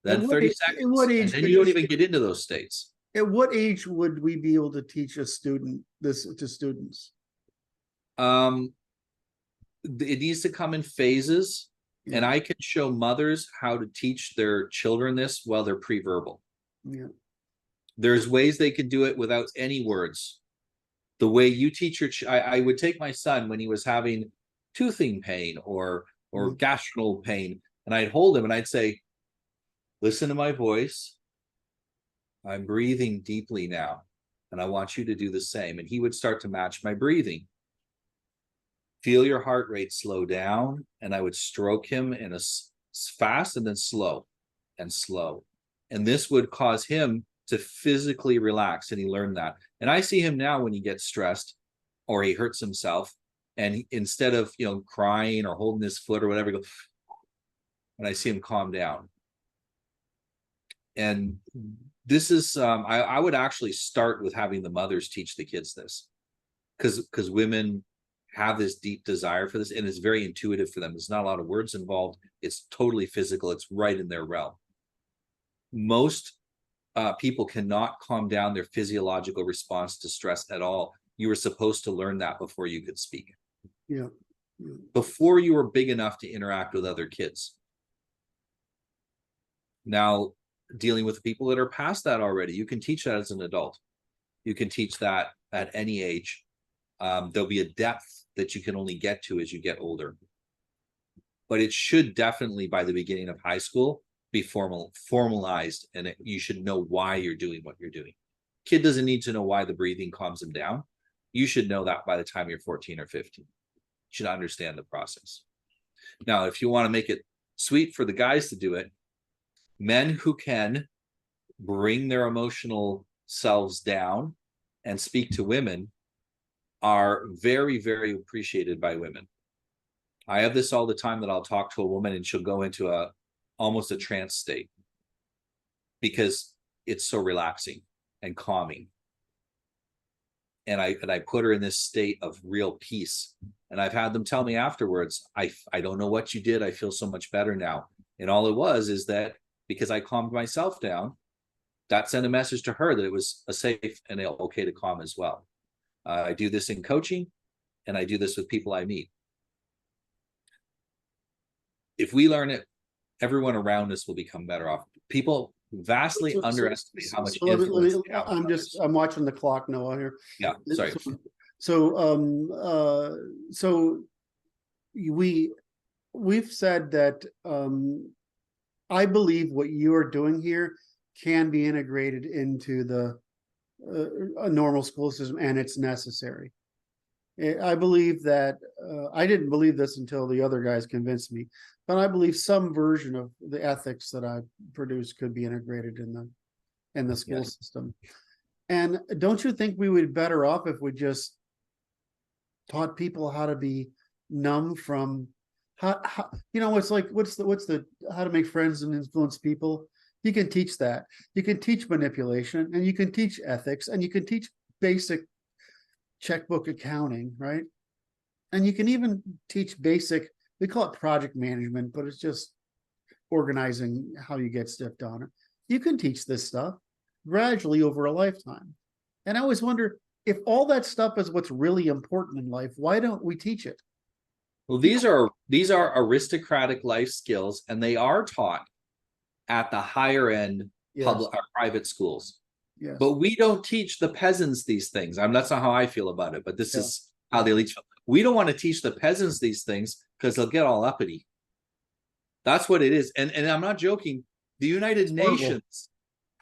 then 30 seconds. At what age? And then you don't even get into those states. At what age would we be able to teach a student this to students? It needs to come in phases. And I can show mothers how to teach their children this while they're pre-verbal. Yeah. There's ways they can do it without any words. The way you teach I would take my son when he was having toothing pain or gastral pain, and I'd hold him and I'd say, listen to my voice. I'm breathing deeply now, and I want you to do the same. And he would start to match my breathing. Feel your heart rate slow down, and I would stroke him in a fast and then slow and slow. And this would cause him to physically relax, and he learned that. And I see him now when he gets stressed or he hurts himself, and instead of crying or holding his foot or whatever, he goes, and I see them calm down. And this is, I would actually start with having the mothers teach the kids this, because women have this deep desire for this, and it's very intuitive for them. There's not a lot of words involved. It's totally physical. It's right in their realm. Most people cannot calm down their physiological response to stress at all. You were supposed to learn that before you could speak. Yeah. Before you were big enough to interact with other kids. Now, dealing with people that are past that already, you can teach that as an adult. You can teach that at any age. There'll be a depth that you can only get to as you get older. But it should definitely, by the beginning of high school, be formalized, and you should know why you're doing what you're doing. Kid doesn't need to know why the breathing calms him down. You should know that by the time you're 14 or 15. You should understand the process. Now, if you want to make it sweet for the guys to do it, men who can bring their emotional selves down and speak to women are very, very appreciated by women. I have this all the time, that I'll talk to a woman and she'll go into almost a trance state because it's so relaxing and calming. And I put her in this state of real peace. And I've had them tell me afterwards, I don't know what you did. I feel so much better now. And all it was is that because I calmed myself down, that sent a message to her that it was a safe and okay to calm as well. I do this in coaching, and I do this with people I meet. If we learn it, everyone around us will become better off. People vastly underestimate how much influence they have on others. I'm watching the clock, Noah, here. Yeah, sorry. So we've said that I believe what you are doing here can be integrated into a normal school system, and it's necessary. I believe that I didn't believe this until the other guys convinced me, but I believe some version of the ethics that I produce could be integrated in the school system. And don't you think we would be better off if we just taught people how to be numb from how it's like what's the how to make friends and influence people? You can teach that. You can teach manipulation, and you can teach ethics, and you can teach basic checkbook accounting, right? And you can even teach basic, we call it project management, but it's just organizing how you get stuff done. You can teach this stuff gradually over a lifetime. And I always wonder, if all that stuff is what's really important in life, why don't we teach it? Well, these are aristocratic life skills, and they are taught at the higher end public or private schools. Yes. But we don't teach the peasants these things. That's not how I feel about it, but this is how the elites feel. We don't want to teach the peasants these things because they'll get all uppity. That's what it is. And I'm not joking. The United Nations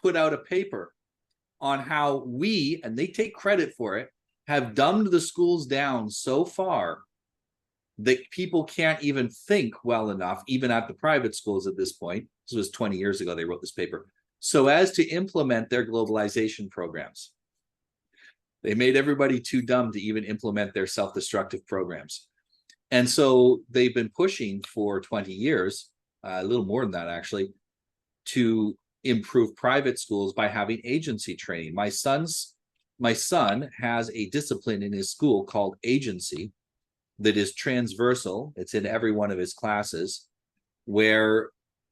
put out a paper on how we, and they take credit for it, have dumbed the schools down so far that people can't even think well enough, even at the private schools at this point. This was 20 years ago they wrote this paper, so as to implement their globalization programs. They made everybody too dumb to even implement their self-destructive programs. And so they've been pushing for 20 years, a little more than that actually, to improve private schools by having agency training. My son has a discipline in his school called agency that is transversal. It's in every one of his classes, where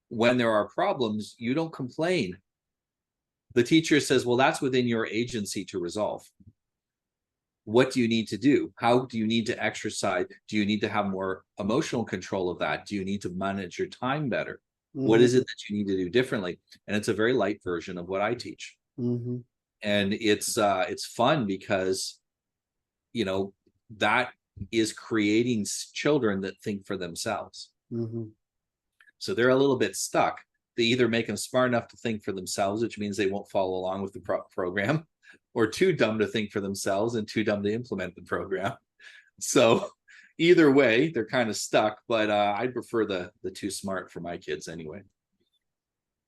when there are problems, you don't complain. The teacher says, well, that's within your agency to resolve. What do you need to do? How do you need to exercise? Do you need to have more emotional control of that? Do you need to manage your time better? Mm-hmm. What is it that you need to do differently? And it's a very light version of what I teach. Mm-hmm. And it's fun because, that is creating children that think for themselves. Mm-hmm. So they're a little bit stuck. They either make them smart enough to think for themselves, which means they won't follow along with the program, or too dumb to think for themselves and too dumb to implement the program. So either way, they're kind of stuck, but I prefer the too smart for my kids anyway.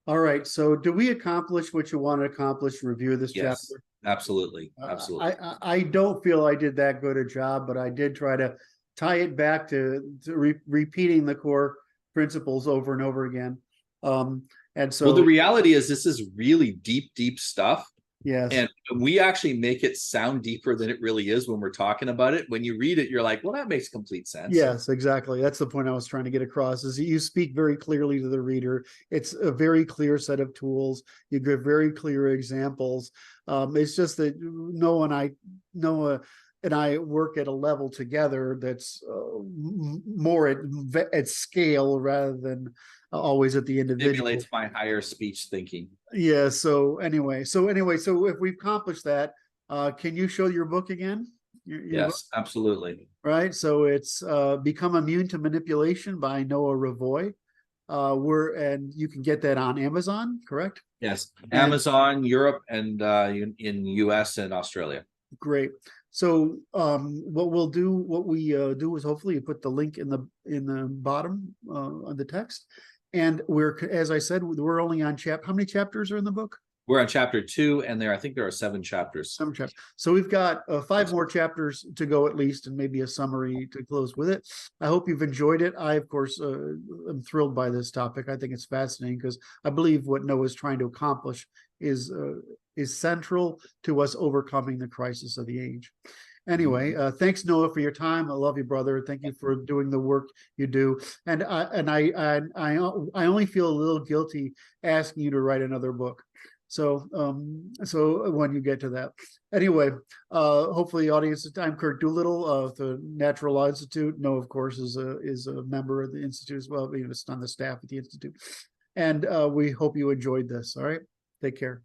All right. So do we accomplish what you want to accomplish? Review this chapter? Absolutely. I don't feel I did that good a job, but I did try to tie it back to repeating the core principles over and over again. And Well, the so, reality is this is really deep, deep stuff. yes. And we actually make it sound deeper than it really is when we're talking about it. When you read it, you're like, well, that makes complete sense. Yes, exactly. That's the point I was trying to get across, is that you speak very clearly to the reader. It's a very clear set of tools. You give very clear examples. It's just that Noah and I work at a level together that's more at scale rather than always at the individual. Stimulates my higher speech thinking. Yeah. So if we've accomplished that, can you show your book again? Your book? Yes, absolutely. Right. So it's Become Immune to Manipulation by Noah Revoy. And you can get that on Amazon, correct? Yes, And Amazon, Europe, and in US and Australia. great. So what we do is hopefully you put the link in the bottom of the text. And as I said, we're only on how many chapters are in the book? We're on chapter 2, and I think there are 7 chapters. 7 chapters. So we've got 5 more chapters to go at least, and maybe a summary to close with it. I hope you've enjoyed it. I, of course, am thrilled by this topic. I think it's fascinating because I believe what Noah is trying to accomplish is central to us overcoming the crisis of the age. Anyway, thanks, Noah, for your time. I love you, brother. Thank you for doing the work you do. And I only feel a little guilty asking you to write another book. So when you get to that, anyway, hopefully, audience. I'm Kirk Doolittle of the Natural Law Institute. Noah, of course, is a member of the institute as well. He's on the staff at the institute, and we hope you enjoyed this. All right, take care.